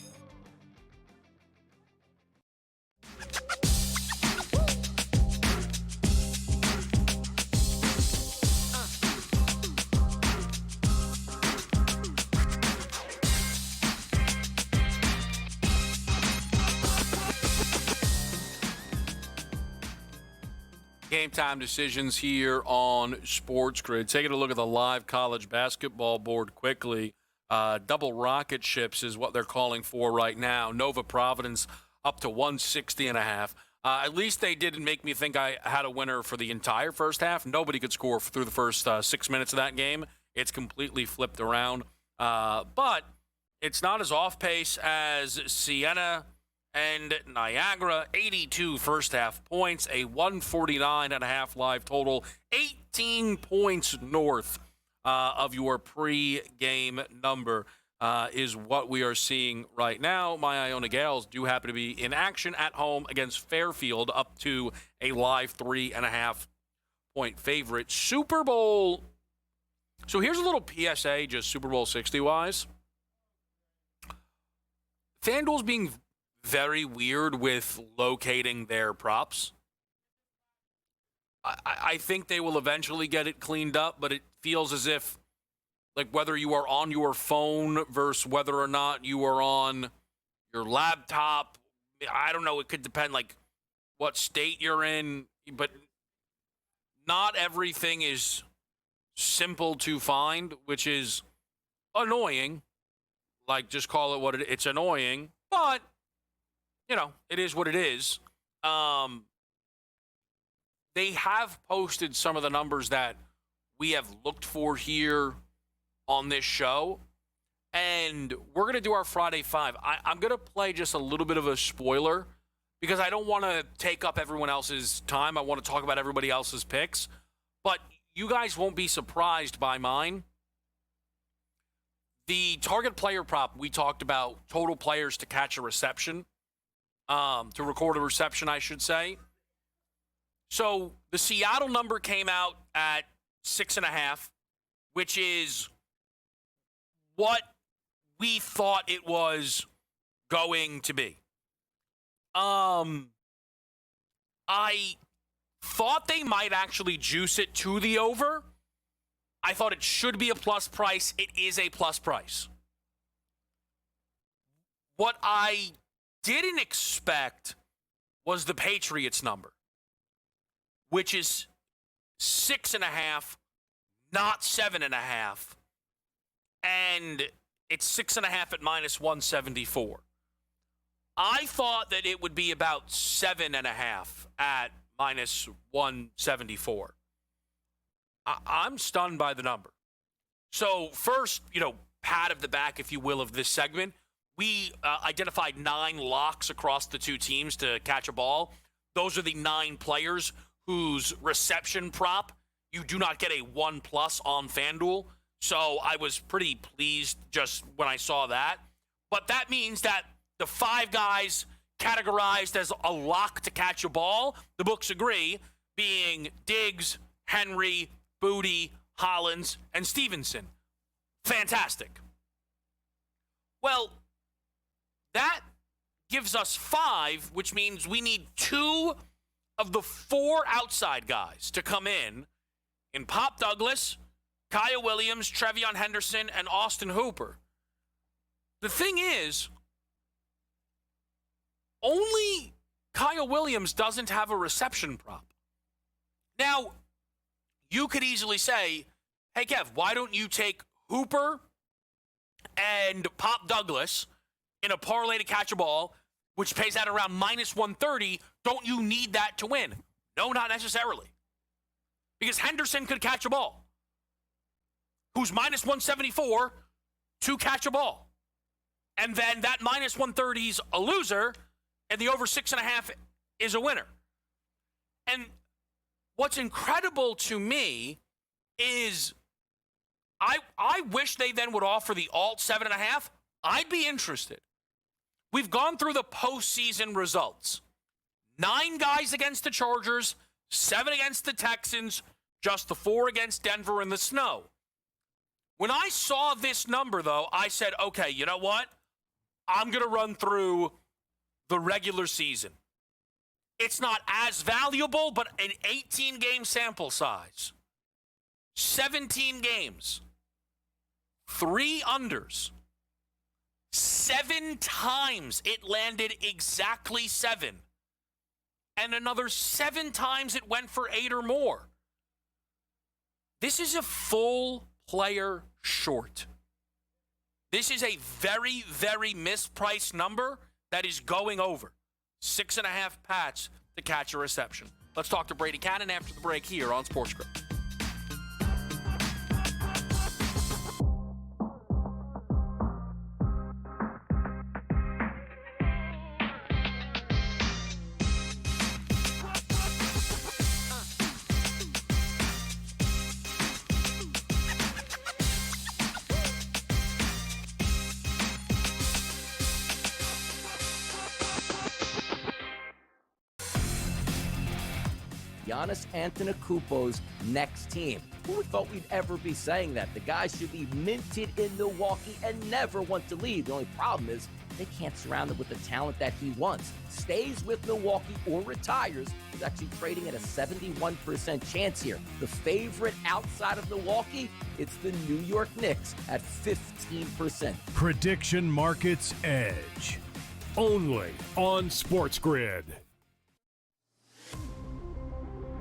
Game time decisions here on SportsGrid. Taking a look at the live college basketball board quickly. Double rocket ships is what they're calling for right now. Nova Providence up to 160.5. At least they didn't make me think I had a winner for the entire first half. Nobody could score through the first 6 minutes of that game. It's completely flipped around. But it's not as off pace as Siena and Niagara. 82 first half points, a 149.5 live total, 18 points north of your pre-game number. is what we are seeing right now. My Iona Gales do happen to be in action at home against Fairfield, up to a live 3.5-point favorite. Super Bowl. So here's a little PSA, just Super Bowl 60-wise. FanDuel's being very weird with locating their props. I think they will eventually get it cleaned up, but it feels as if, like, whether you are on your phone versus whether or not you are on your laptop, I don't know. It could depend, like, what state you're in, but not everything is simple to find, which is annoying. Like, just call it what it's annoying, but, you know, it is what it is. They have posted some of the numbers that we have looked for here on this show, and we're going to do our Friday 5. I'm going to play just a little bit of a spoiler because I don't want to take up everyone else's time. I want to talk about everybody else's picks, but you guys won't be surprised by mine. The target player prop, we talked about total players to catch a reception, to record a reception, I should say. So the Seattle number came out at 6.5, which is what we thought it was going to be. I thought they might actually juice it to the over. I thought it should be a plus price. It is a plus price. What I didn't expect was the Patriots number, which is 6.5, not 7.5. And it's 6.5 at -174. I thought that it would be about 7.5 at -174. I'm stunned by the number. So first, pat of the back, if you will, of this segment, we identified 9 locks across the two teams to catch a ball. Those are the 9 players whose reception prop you do not get a 1+ on FanDuel. So I was pretty pleased just when I saw that. But that means that the 5 guys categorized as a lock to catch a ball, the books agree, being Diggs, Henry, Booty, Hollins, and Stevenson. Fantastic. Well, that gives us 5, which means we need 2 of the 4 outside guys to come in Pop Douglas, Kyle Williams, Trevion Henderson, and Austin Hooper. The thing is, only Kyle Williams doesn't have a reception prop. Now, you could easily say, hey, Kev, why don't you take Hooper and Pop Douglas in a parlay to catch a ball, which pays out around -130? Don't you need that to win? No, not necessarily. Because Henderson could catch a ball, who's -174 to catch a ball. And then that -130's a loser, and the over 6.5 is a winner. And what's incredible to me is I wish they then would offer the alt 7.5. I'd be interested. We've gone through the postseason results. 9 guys against the Chargers, 7 against the Texans, just the 4 against Denver in the snow. When I saw this number, though, I said, okay, you know what? I'm going to run through the regular season. It's not as valuable, but an 18-game sample size. 17 games. 3 unders. 7 times it landed exactly 7. And another 7 times it went for 8 or more. This is a full player short. This is a very, very mispriced number that is going over. 6.5 Pats to catch a reception. Let's talk to Brady Cannon after the break here on SportsGrid. Giannis Antetokounmpo's next team. Who would thought we'd ever be saying that? The guy should be minted in Milwaukee and never want to leave. The only problem is they can't surround him with the talent that he wants. Stays with Milwaukee or retires. He's actually trading at a 71% chance here. The favorite outside of Milwaukee, it's the New York Knicks at 15%. Prediction Markets Edge. Only on SportsGrid.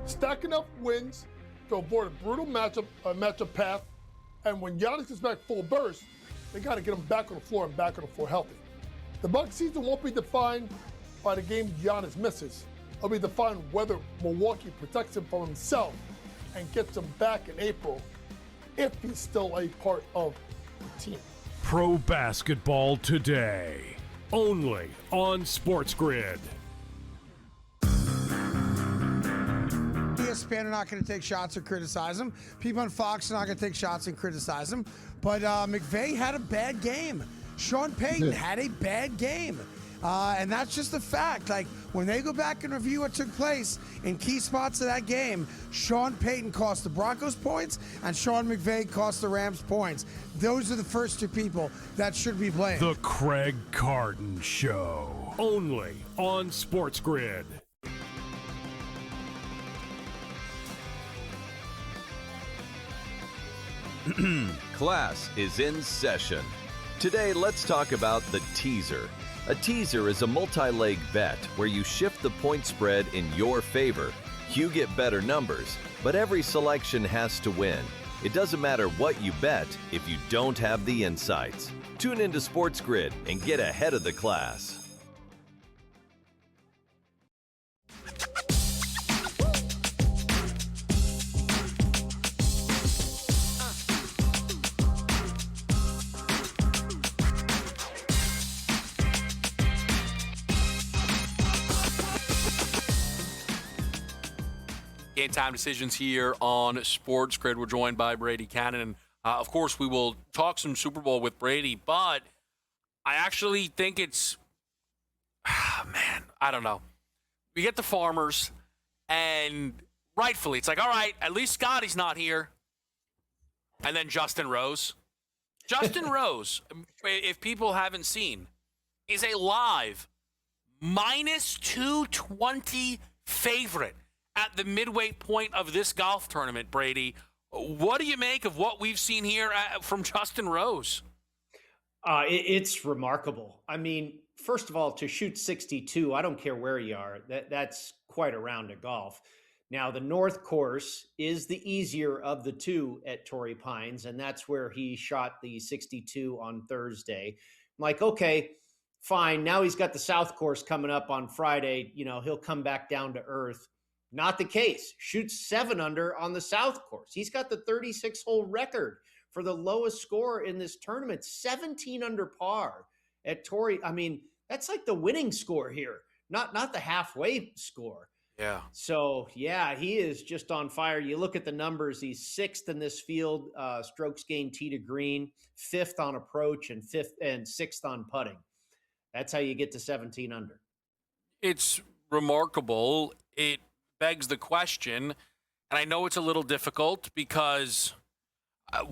Stacking up wins to avoid a brutal matchup path, and when Giannis gets back full burst, they got to get him back on the floor and back on the floor healthy. The Bucks season won't be defined by the game Giannis misses. It'll be defined whether Milwaukee protects him from himself and gets him back in April if he's still a part of the team. Pro basketball today. Only on SportsGrid. ESPN are not going to take shots or criticize him. People on Fox are not going to take shots and criticize him. But McVay had a bad game. Sean Payton had a bad game. And that's just a fact. Like, when they go back and review what took place in key spots of that game, Sean Payton cost the Broncos points and Sean McVay cost the Rams points. Those are the first two people that should be blamed. The Craig Carton Show. Only on SportsGrid. Class is in session. Today, let's talk about the teaser. A teaser is a multi-leg bet where you shift the point spread in your favor. You get better numbers, but every selection has to win. It doesn't matter what you bet if you don't have the insights. Tune into SportsGrid and get ahead of the class. Game time decisions here on SportsGrid. We're joined by Brady Cannon. And, of course, we will talk some Super Bowl with Brady, but I actually think it's, man, I don't know. We get the Farmers, and rightfully, it's like, all right, at least Scotty's not here. And then Justin Rose. Justin Rose, if people haven't seen, is a live minus 220 favorite at the midway point of this golf tournament, Brady. What do you make of what we've seen here from Justin Rose? It's remarkable. I mean, first of all, to shoot 62, I don't care where you are. That's quite a round of golf. Now, the North course is the easier of the two at Torrey Pines, and that's where he shot the 62 on Thursday. I'm like, okay, fine. Now he's got the South course coming up on Friday. You know, he'll come back down to earth. Not the case. Shoots 7 under on the South course. He's got the 36-hole record for the lowest score in this tournament, 17 under par at Torrey. I mean, that's like the winning score here, not the halfway score. Yeah. So, yeah, he is just on fire. You look at the numbers. He's 6th in this field, strokes gained tee to green, 5th on approach, and 6th on putting. That's how you get to 17 under. It's remarkable. It begs the question, and I know it's a little difficult because,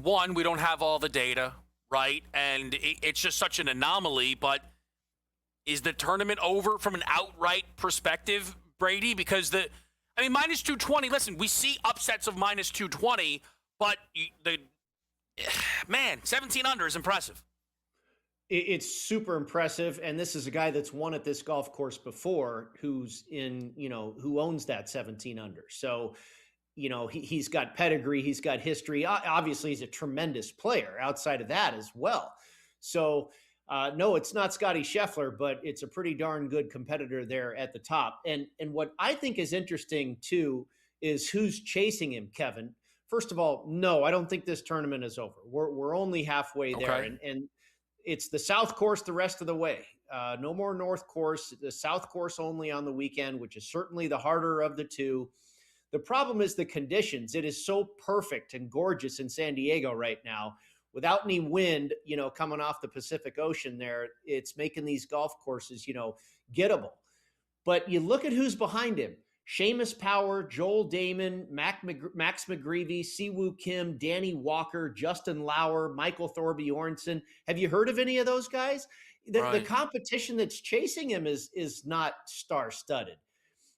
one, we don't have all the data, right? And it's just such an anomaly, but is the tournament over from an outright perspective, Brady? Because minus 220, listen, we see upsets of minus 220, but 17 under is impressive. It's super impressive, and this is a guy that's won at this golf course before, who owns that 17 under. So, he's got pedigree, he's got history. Obviously, he's a tremendous player outside of that as well. So, no, it's not Scotty Scheffler, but it's a pretty darn good competitor there at the top. And what I think is interesting too is who's chasing him, Kevin. First of all, no, I don't think this tournament is over. We're only halfway there, Okay. and it's the South course the rest of the way. No more North course, the South course only on the weekend, which is certainly the harder of the two. The problem is the conditions. It is so perfect and gorgeous in San Diego right now. Without any wind, coming off the Pacific Ocean there, it's making these golf courses, gettable. But you look at who's behind him. Seamus Power, Joel Damon, Max McGreevy, Siwoo Kim, Danny Walker, Justin Lauer, Michael Thorbjornsen. Have you heard of any of those guys? The competition that's chasing him is not star-studded.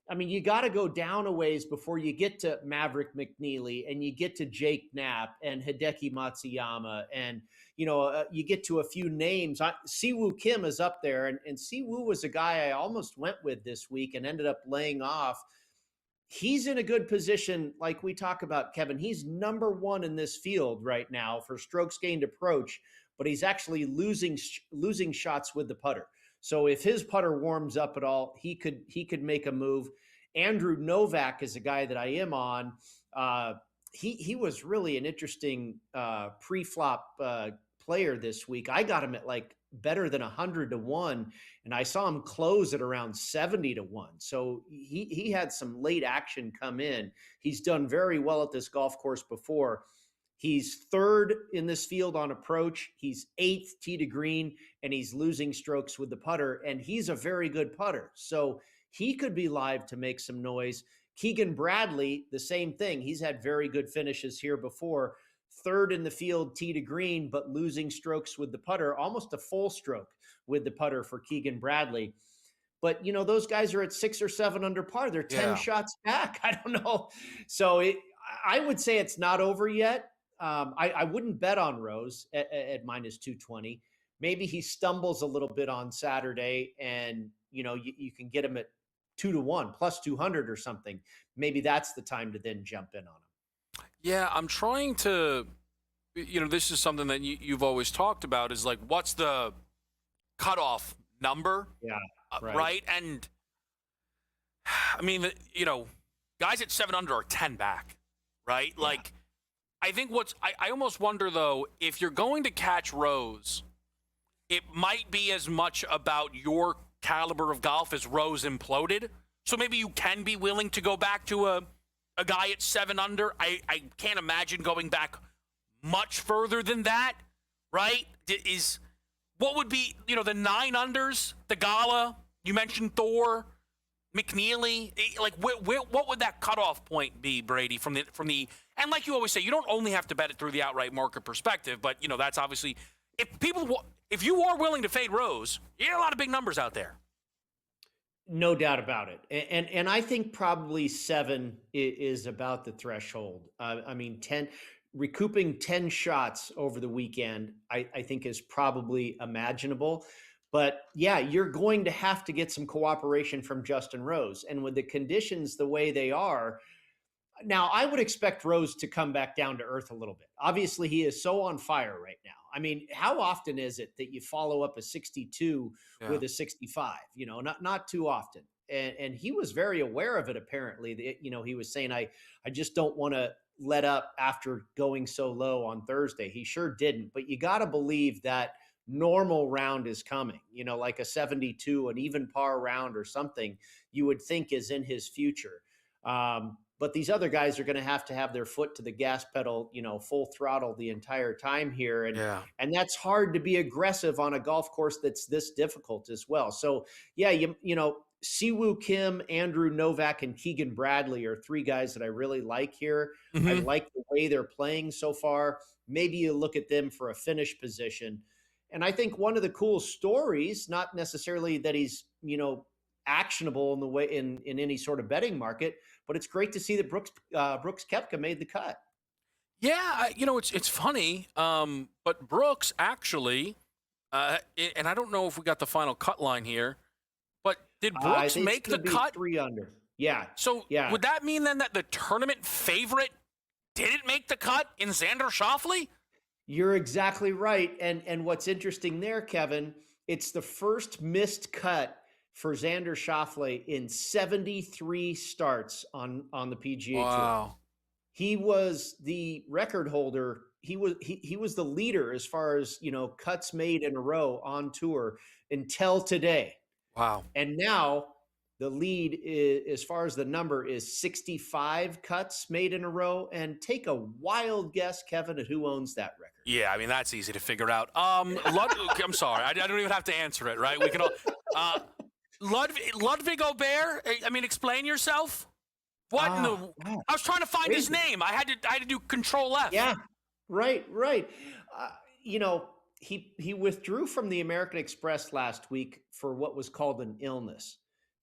I mean, you got to go down a ways before you get to Maverick McNeely and you get to Jake Knapp and Hideki Matsuyama. And, you get to a few names. Siwoo Kim is up there. And Siwoo was a guy I almost went with this week and ended up laying off. He's in a good position, like we talk about, Kevin. He's number one in this field right now for strokes gained approach, but he's actually losing shots with the putter. So if his putter warms up at all, he could make a move. Andrew Novak is a guy that I am on. He was really an interesting pre-flop player this week. I got him at like better than 100-1, and I saw him close at around 70-1. So he had some late action come in. He's done very well at this golf course before. He's third in this field on approach. He's eighth tee to green, and he's losing strokes with the putter, and he's a very good putter. So he could be live to make some noise. Keegan Bradley, the same thing. He's had very good finishes here before. Third in the field, tee to green, but losing strokes with the putter, almost a full stroke with the putter for Keegan Bradley. But, those guys are at 6 or 7 under par. They're 10 shots back. I don't know. So I would say it's not over yet. I wouldn't bet on Rose at minus 220. Maybe he stumbles a little bit on Saturday and, you can get him at 2-1 plus 200 or something. Maybe that's the time to then jump in on him. Yeah, I'm trying to, this is something that you've always talked about is like, what's the cutoff number? Yeah. Right. And I mean, guys at 7 under are 10 back, right? Yeah. Like, I think I almost wonder, though, if you're going to catch Rose, it might be as much about your caliber of golf as Rose imploded. So maybe you can be willing to go back to a guy at 7 under. I can't imagine going back much further than that, right? What would be, the 9 unders, the Gala, you mentioned Thor, McNeely, like what would that cutoff point be, Brady, from the and like you always say, you don't only have to bet it through the outright market perspective, but that's obviously if you are willing to fade Rose, you get a lot of big numbers out there. No doubt about it. And I think probably 7 is about the threshold. I mean, recouping 10 shots over the weekend, I think is probably imaginable. But yeah, you're going to have to get some cooperation from Justin Rose. And with the conditions the way they are, now I would expect Rose to come back down to earth a little bit. Obviously, he is so on fire right now. I mean, how often is it that you follow up a 62 with a 65? Not too often. And he was very aware of it, apparently. He was saying, I just don't want to let up after going so low on Thursday. He sure didn't. But you got to believe that normal round is coming, like a 72, an even par round or something you would think is in his future. But these other guys are going to have their foot to the gas pedal, full throttle the entire time here. And that's hard to be aggressive on a golf course that's this difficult as well. So yeah, Siwoo Kim, Andrew Novak, and Keegan Bradley are 3 guys that I really like here. Mm-hmm. I like the way they're playing so far. Maybe you look at them for a finish position. And I think one of the cool stories, not necessarily that he's, actionable in the way in any sort of betting market, but it's great to see that Brooks Koepka made the cut. Yeah, it's funny, but Brooks actually, and I don't know if we got the final cut line here, but did Brooks make the cut? 3 under. Yeah. So would that mean then that the tournament favorite didn't make the cut in Xander Schauffele? You're exactly right. And what's interesting there, Kevin, it's the first missed cut for Xander Schauffele in 73 starts on the PGA Tour. He was the record holder. He was the leader as far as, cuts made in a row on tour until today. Wow. And now the lead is, as far as the number, is 65 cuts made in a row. And take a wild guess, Kevin, at who owns that record. Yeah, I mean, that's easy to figure out. I'm sorry. I don't even have to answer it, right? We can all Ludwig Aubert, I mean, explain yourself. What in the? I was trying to find his name. I had to do Control F. Yeah, right. He withdrew from the American Express last week for what was called an illness.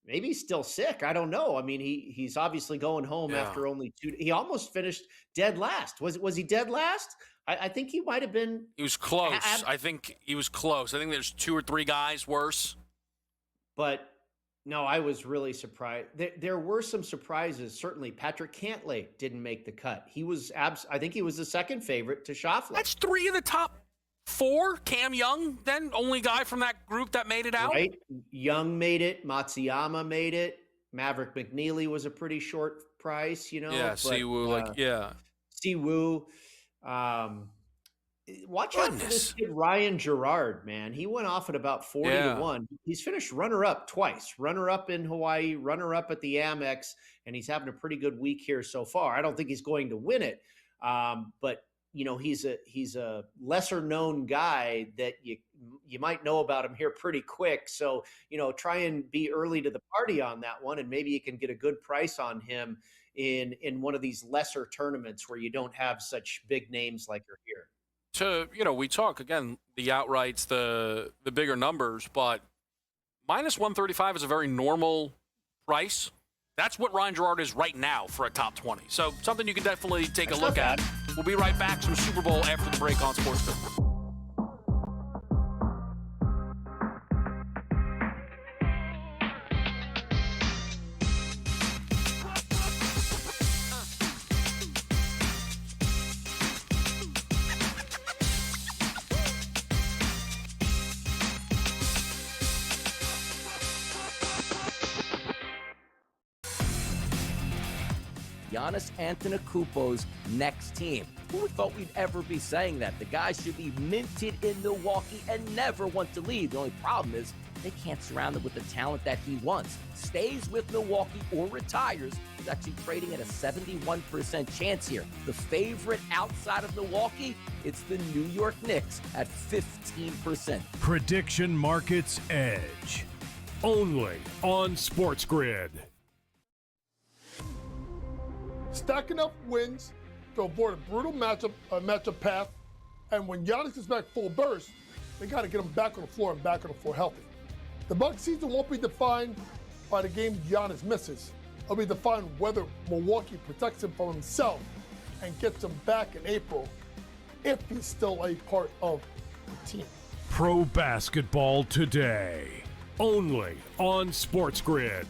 Maybe he's still sick. I don't know. I mean, he's obviously going home after only 2. He almost finished dead last. Was he dead last? I think he might have been. He was close. I think he was close. I think there's 2 or 3 guys worse. But no, I was really surprised. There were some surprises. Certainly, Patrick Cantlay didn't make the cut. He was I think he was the second favorite to Schauffele. That's 3 of the top 4. Cam Young, then only guy from that group that made it out. Right, Young made it. Matsuyama made it. Maverick McNeely was a pretty short price, Yeah, but, Siwoo, Siwoo. Watch out for this kid, Ryan Gerard, man. He went off at about 40-1. He's finished runner-up twice. Runner-up in Hawaii, runner-up at the Amex, and he's having a pretty good week here so far. I don't think he's going to win it, but he's a lesser-known guy that you might know about him here pretty quick. So, try and be early to the party on that one, and maybe you can get a good price on him in one of these lesser tournaments where you don't have such big names like you're here. We talk again the outrights, the bigger numbers, but minus 135 is a very normal price. That's what Ryan Gerard is right now for a top 20. So something you can definitely take a look at. We'll be right back. Some Super Bowl after the break on SportsGrid. Giannis Antetokounmpo's next team. Who would thought we'd ever be saying that? The guy should be minted in Milwaukee and never want to leave. The only problem is they can't surround him with the talent that he wants. Stays with Milwaukee or retires. He's actually trading at a 71% chance here. The favorite outside of Milwaukee, it's the New York Knicks at 15%. Prediction Markets Edge. Only on SportsGrid. Stacking up wins to avoid a brutal matchup path, and when Giannis gets back full burst, they got to get him back on the floor and back on the floor healthy. The Bucks season won't be defined by the game Giannis misses. It'll be defined whether Milwaukee protects him from himself and gets him back in April if he's still a part of the team. Pro basketball today, only on SportsGrid.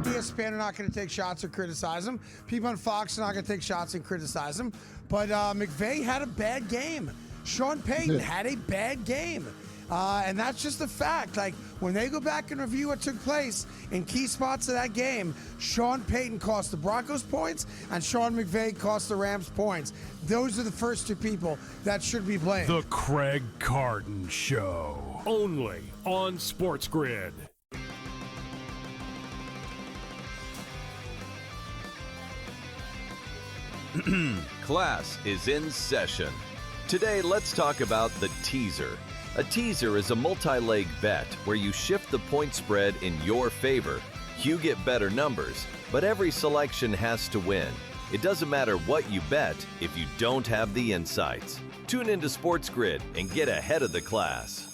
ESPN are not going to take shots or criticize him. People on Fox are not going to take shots and criticize him. But McVay had a bad game. Sean Payton had a bad game. And that's just a fact. Like, when they go back and review what took place in key spots of that game, Sean Payton cost the Broncos points and Sean McVay cost the Rams points. Those are the first 2 people that should be blamed. The Craig Carton Show, only on SportsGrid. Class is in session. Today, let's talk about the teaser. A teaser is a multi-leg bet where you shift the point spread in your favor. You get better numbers, but every selection has to win. It doesn't matter what you bet if you don't have the insights. Tune into SportsGrid and get ahead of the class.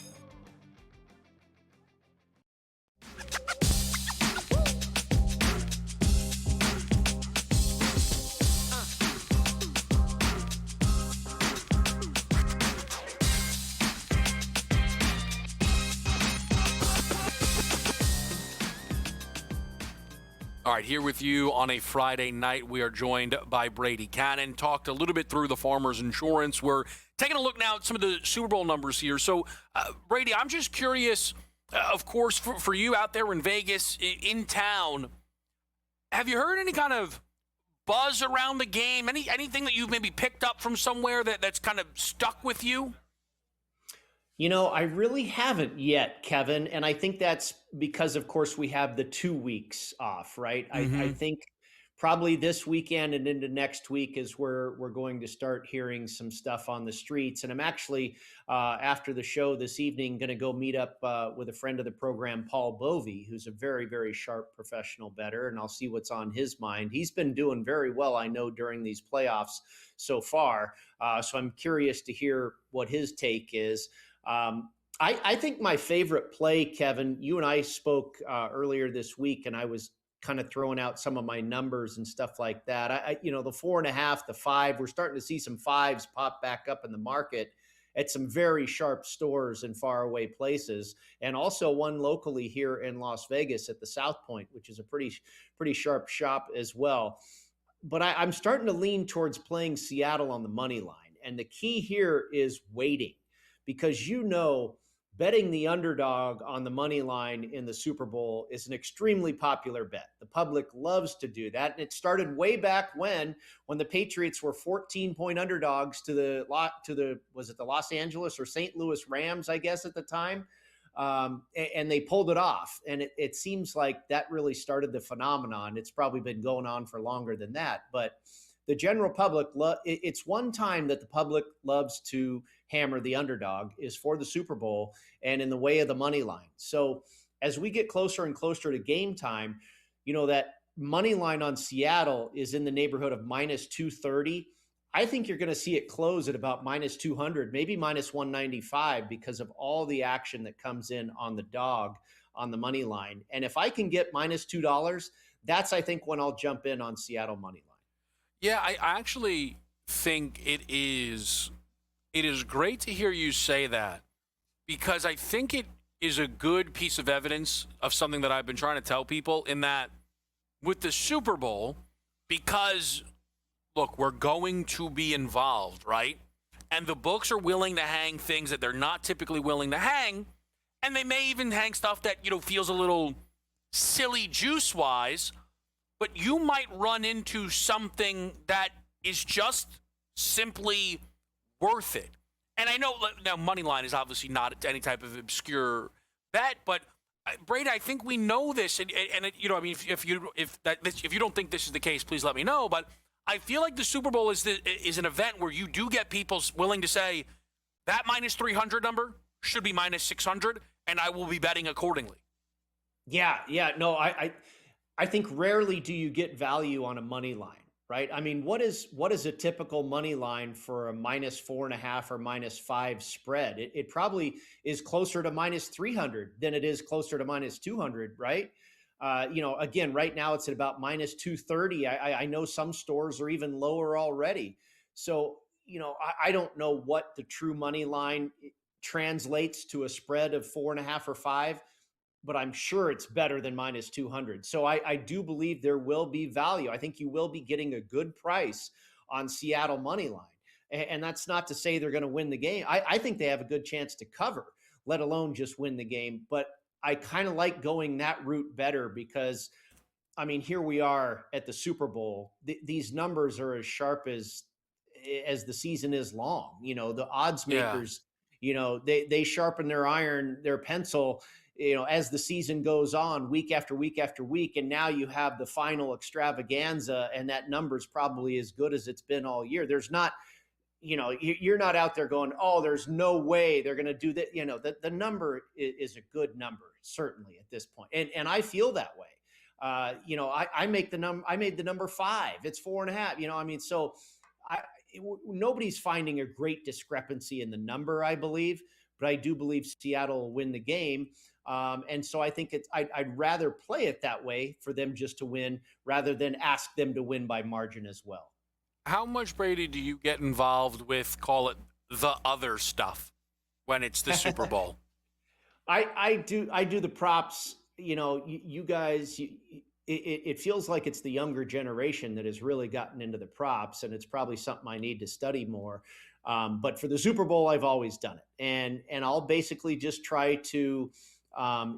All right, here with you on a Friday night. We are joined by Brady Cannon. Talked a little bit through the Farmers Insurance. We're taking a look now at some of the Super Bowl numbers here. So, Brady, I'm just curious, of course, for you out there in Vegas, in town, have you heard any kind of buzz around the game? Anything that you've maybe picked up from somewhere that's kind of stuck with you? I really haven't yet, Kevin. And I think that's because, of course, we have the 2 weeks off, right? I think probably this weekend and into next week is where we're going to start hearing some stuff on the streets. And I'm actually, after the show this evening, going to go meet up with a friend of the program, Paul Bovey, who's a very, very sharp professional bettor, and I'll see what's on his mind. He's been doing very well, I know, during these playoffs so far. So I'm curious to hear what his take is. I think my favorite play, Kevin, you and I spoke earlier this week, and I was kind of throwing out some of my numbers and stuff like that. The 4.5, the 5, we're starting to see some 5s pop back up in the market at some very sharp stores in faraway places, and also one locally here in Las Vegas at the South Point, which is a pretty sharp shop as well. But I'm starting to lean towards playing Seattle on the money line, and the key here is waiting, because betting the underdog on the money line in the Super Bowl is an extremely popular bet. The public loves to do that. And it started way back when the Patriots were 14-point underdogs to the was it the Los Angeles or St. Louis Rams, I guess, at the time. And they pulled it off. And it seems like that really started the phenomenon. It's probably been going on for longer than that. But the general public, it's one time that the public loves to hammer the underdog is for the Super Bowl and in the way of the money line. So as we get closer and closer to game time, that money line on Seattle is in the neighborhood of minus 230. I think you're going to see it close at about minus 200, maybe minus 195, because of all the action that comes in on the dog on the money line. And if I can get minus $2, that's, I think, when I'll jump in on Seattle money line. Yeah, I actually think it is great to hear you say that, because I think it is a good piece of evidence of something that I've been trying to tell people, in that with the Super Bowl, because, look, we're going to be involved, right? And the books are willing to hang things that they're not typically willing to hang, and they may even hang stuff that, feels a little silly juice-wise, but you might run into something that is just simply worth it. And I know now money line is obviously not any type of obscure bet, but Brady, I think we know this, and if you don't think this is the case, please let me know. But I feel like the Super Bowl is an event where you do get people willing to say that minus 300 number should be minus 600, and I will be betting accordingly. Yeah, no, I think rarely do you get value on a money line, right? I mean, what is a typical money line for a minus 4.5 or minus 5 spread? It probably is closer to minus 300 than it is closer to minus 200, right? Again, right now it's at about minus 230. I know some stores are even lower already. So, I don't know what the true money line translates to a spread of 4.5 or 5. But I'm sure it's better than minus 200. So I do believe there will be value. I think you will be getting a good price on Seattle money line. And that's not to say they're going to win the game. I think they have a good chance to cover, let alone just win the game. But I kind of like going that route better because, I mean, here we are at the Super Bowl. These numbers are as sharp as the season is long. The odds makers, they sharpen their pencil, as the season goes on, week after week after week. And now you have the final extravaganza, and that number's probably as good as it's been all year. There's not, you're not out there going, oh, there's no way they're going to do that. The number is a good number, certainly at this point. And I feel that way. I made the number 5. It's 4.5, so nobody's finding a great discrepancy in the number, I believe, but I do believe Seattle will win the game. And so I think I'd rather play it that way for them just to win rather than ask them to win by margin as well. How much, Brady, do you get involved with, call it, the other stuff when it's the Super Bowl? I do the props. You guys, it feels like it's the younger generation that has really gotten into the props, and it's probably something I need to study more. But for the Super Bowl, I've always done it. And I'll basically just try to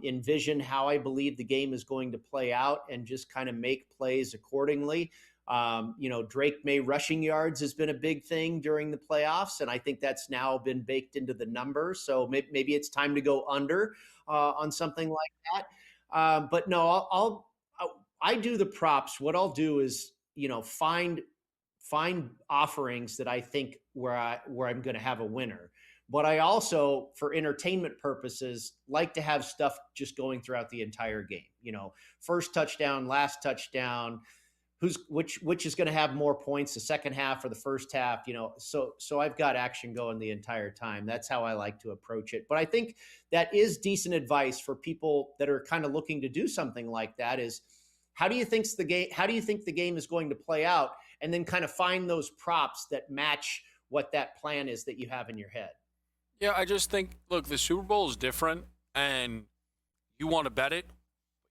envision how I believe the game is going to play out and just kind of make plays accordingly. Drake May rushing yards has been a big thing during the playoffs, and I think that's now been baked into the number. So maybe it's time to go under on something like that. But no, I do the props. What I'll do is, find offerings that I think where I'm going to have a winner. But I also, for entertainment purposes, like to have stuff just going throughout the entire game. First touchdown, last touchdown, which is going to have more points, the second half or the first half. So I've got action going the entire time. That's how I like to approach it. But I think that is decent advice for people that are kind of looking to do something like that. Is how do you think the game is going to play out, and then kind of find those props that match what that plan is that you have in your head. Yeah, I just think, look, the Super Bowl is different, and you want to bet it,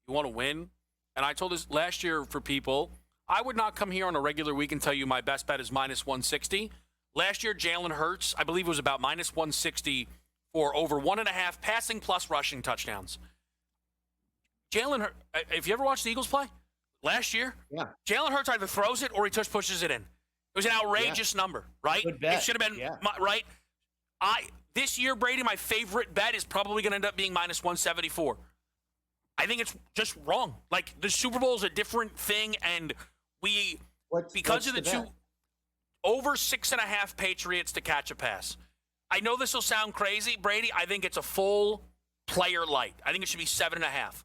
you want to win. And I told this last year for people, I would not come here on a regular week and tell you my best bet is minus 160. Last year, Jalen Hurts, I believe it was about minus 160 for over 1.5 passing plus rushing touchdowns. Jalen Hurts, if you ever watched the Eagles play last year, yeah, Jalen Hurts either throws it or he just pushes it in. It was an outrageous number, right? Good bet. It should have been, right? This year, Brady, my favorite bet is probably going to end up being minus 174. I think it's just wrong. Like, the Super Bowl is a different thing, and because of the two, over 6.5 Patriots to catch a pass. I know this will sound crazy, Brady. I think it's a full player light. I think it should be 7.5.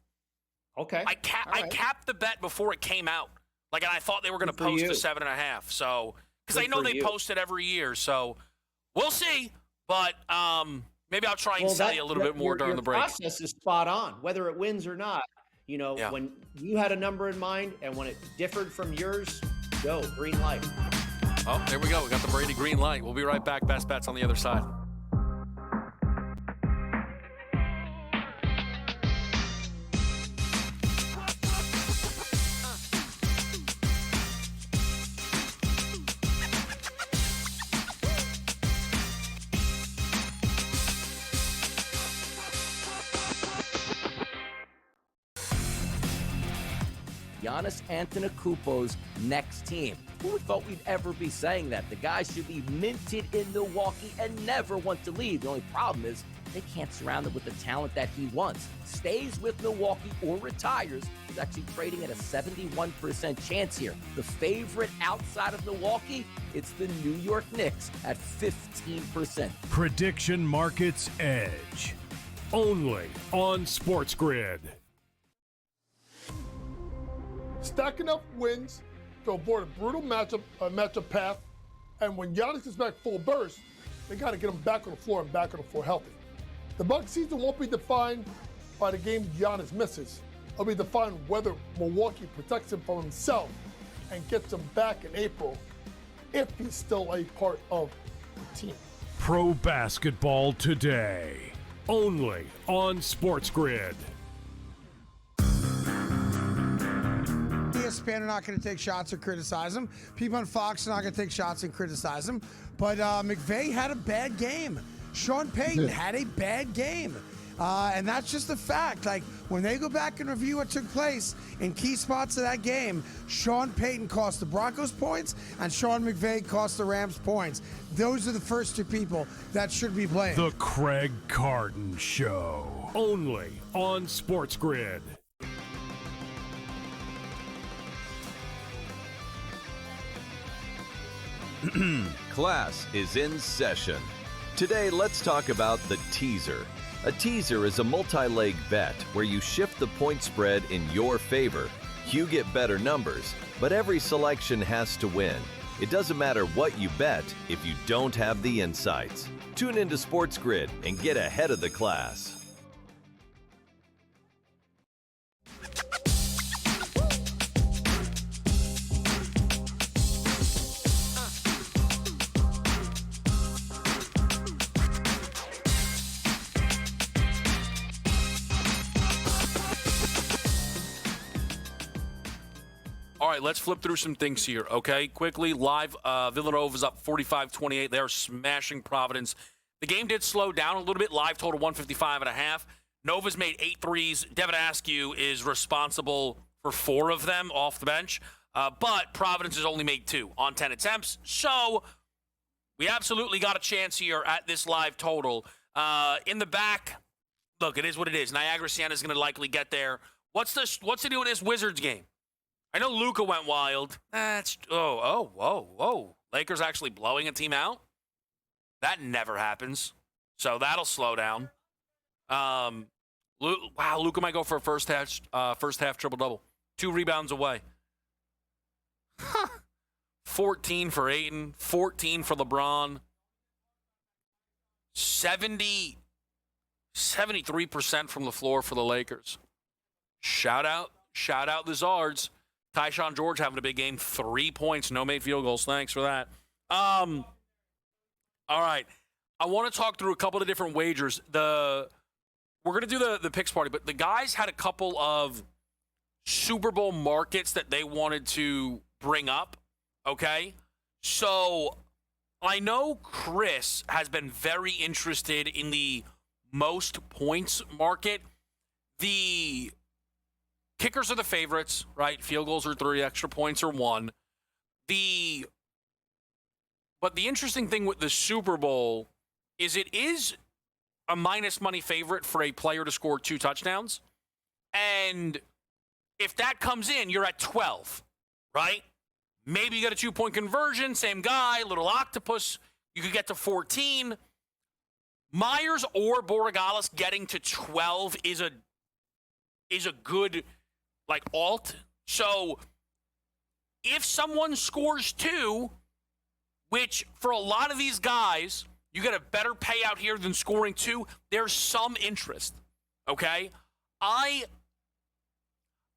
Okay. I capped the bet before it came out. Like, and I thought they were going to post the 7.5. So, because I know they post it every year. So, we'll see. But maybe I'll try and sell you a little bit more during the break. The process is spot on, whether it wins or not. When you had a number in mind and when it differed from yours, go, green light. Oh, there we go. We got the Brady green light. We'll be right back. Best bets on the other side. Giannis Antetokounmpo's next team. Who thought we'd ever be saying that? The guy should be minted in Milwaukee and never want to leave. The only problem is they can't surround him with the talent that he wants. Stays with Milwaukee or retires. He's actually trading at a 71% chance here. The favorite outside of Milwaukee, it's the New York Knicks at 15%. Prediction Markets Edge. Only on SportsGrid. Stacking up wins to avoid a brutal matchup path, and when Giannis gets back full burst, they got to get him back on the floor and back on the floor healthy. The Bucks season won't be defined by the game Giannis misses. It'll be defined whether Milwaukee protects him from himself and gets him back in April, if he's still a part of the team. Pro basketball today, only on SportsGrid. ESPN are not going to take shots or criticize him. People on Fox are not going to take shots and criticize him. But McVay had a bad game. Sean Payton had a bad game. And that's just a fact. Like, when they go back and review what took place in key spots of that game, Sean Payton cost the Broncos points and Sean McVay cost the Rams points. Those are the first two people that should be blamed. The Craig Carton Show, only on SportsGrid. Class is in session. Today, let's talk about the teaser. A teaser is a multi-leg bet where you shift the point spread in your favor. You get better numbers, but every selection has to win. It doesn't matter what you bet if you don't have the insights. Tune into SportsGrid and get ahead of the class. All right, let's flip through some things here, okay? Quickly, live, Villanova's up 45-28. They're smashing Providence. The game did slow down a little bit. Live total 155.5. Nova's made 8 threes. Devin Askew is responsible for 4 of them off the bench. But Providence has only made 2 on 10 attempts. So we absolutely got a chance here at this live total. In the back, look, it is what it is. Niagara Siena is going to likely get there. What's to do with this Wizards game? I know Luka went wild. Whoa. Lakers actually blowing a team out? That never happens. So that'll slow down. Luka might go for a first half triple-double. 2 rebounds away. 14 for Ayton, 14 for LeBron. 73% from the floor for the Lakers. Shout out the Zards. Tyshawn George having a big game. 3 points, no made field goals. Thanks for that. All right. I want to talk through a couple of different wagers. We're going to do the picks party, but the guys had a couple of Super Bowl markets that they wanted to bring up, okay? So I know Chris has been very interested in the most points market. The kickers are the favorites, right? Field goals are 3, extra points are 1. But the interesting thing with the Super Bowl is it is a minus money favorite for a player to score 2 touchdowns. And if that comes in, you're at 12, right? Maybe you get a 2-point conversion, same guy, little octopus. You could get to 14. Myers or Borregales getting to 12 is a good, alt. So if someone scores 2, which for a lot of these guys, you get a better payout here than scoring 2, there's some interest, okay? I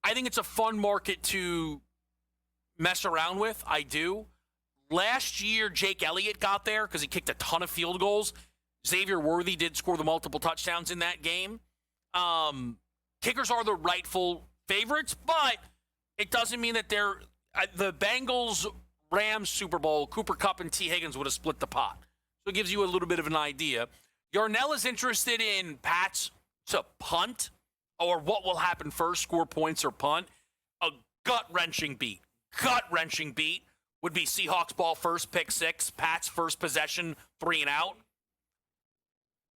think it's a fun market to mess around with. I do. Last year, Jake Elliott got there because he kicked a ton of field goals. Xavier Worthy did score the multiple touchdowns in that game. Kickers are the rightful favorites, but it doesn't mean that they're the Bengals-Rams Super Bowl, Cooper Kupp and T. Higgins would have split the pot. So it gives you a little bit of an idea. Yarnell is interested in Pats to punt, or what will happen first, score points or punt. A gut-wrenching beat would be Seahawks ball first, pick 6, Pats first possession, 3 and out.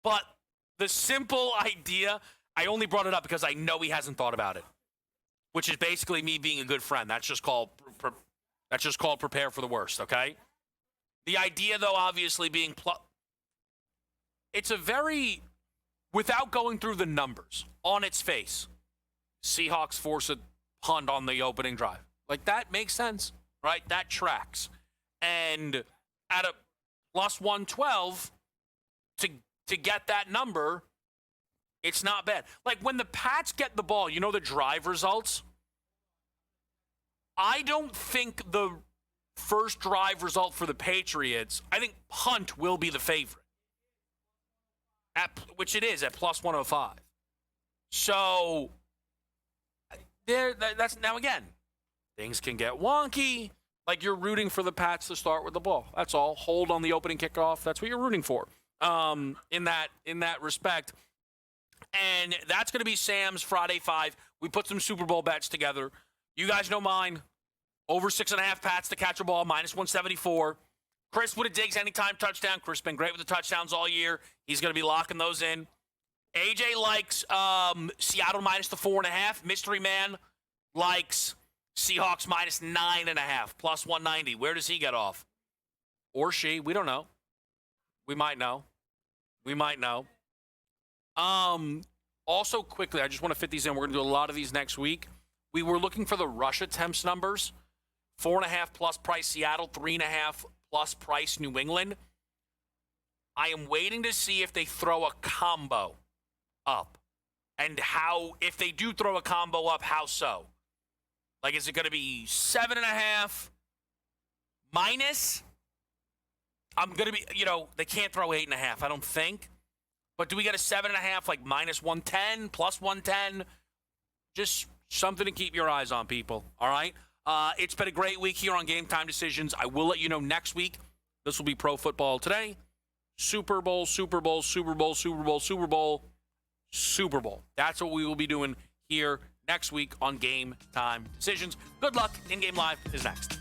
But the simple idea, I only brought it up because I know he hasn't thought about it, which is basically me being a good friend. That's just called prepare for the worst, okay? The idea, though, obviously being it's a very, without going through the numbers, on its face, Seahawks force a punt on the opening drive. That makes sense, right? That tracks. And at a plus 112, to get that number, it's not bad. When the Pats get the ball, the drive results? I don't think the first drive result for the Patriots, I think punt will be the favorite, which it is at plus 105. So, that's now again, things can get wonky. You're rooting for the Pats to start with the ball. That's all. Hold on the opening kickoff. That's what you're rooting for. In that respect. And that's going to be Sam's Friday 5. We put some Super Bowl bets together. You guys know mine. Over 6.5 Pats to catch a ball, minus 174. Chris with a Diggs anytime touchdown. Chris been great with the touchdowns all year. He's going to be locking those in. AJ likes Seattle minus the 4.5. Mystery Man likes Seahawks minus 9.5, plus 190. Where does he get off? Or she? We don't know. We might know. Also, quickly, I just want to fit these in. We're going to do a lot of these next week. We were looking for the rush attempts numbers. 4.5 plus price Seattle, 3.5 plus price New England. I am waiting to see if they throw a combo up. And how, if they do throw a combo up, how so? Is it going to be 7.5 minus? I'm going to be, they can't throw 8.5, I don't think. But do we get a 7.5, minus 110, plus 110? Just something to keep your eyes on, people. All right? It's been a great week here on Game Time Decisions. I will let you know next week. This will be Pro Football Today. Super Bowl, Super Bowl, Super Bowl, Super Bowl, Super Bowl, Super Bowl. That's what we will be doing here next week on Game Time Decisions. Good luck. In-Game Live is next.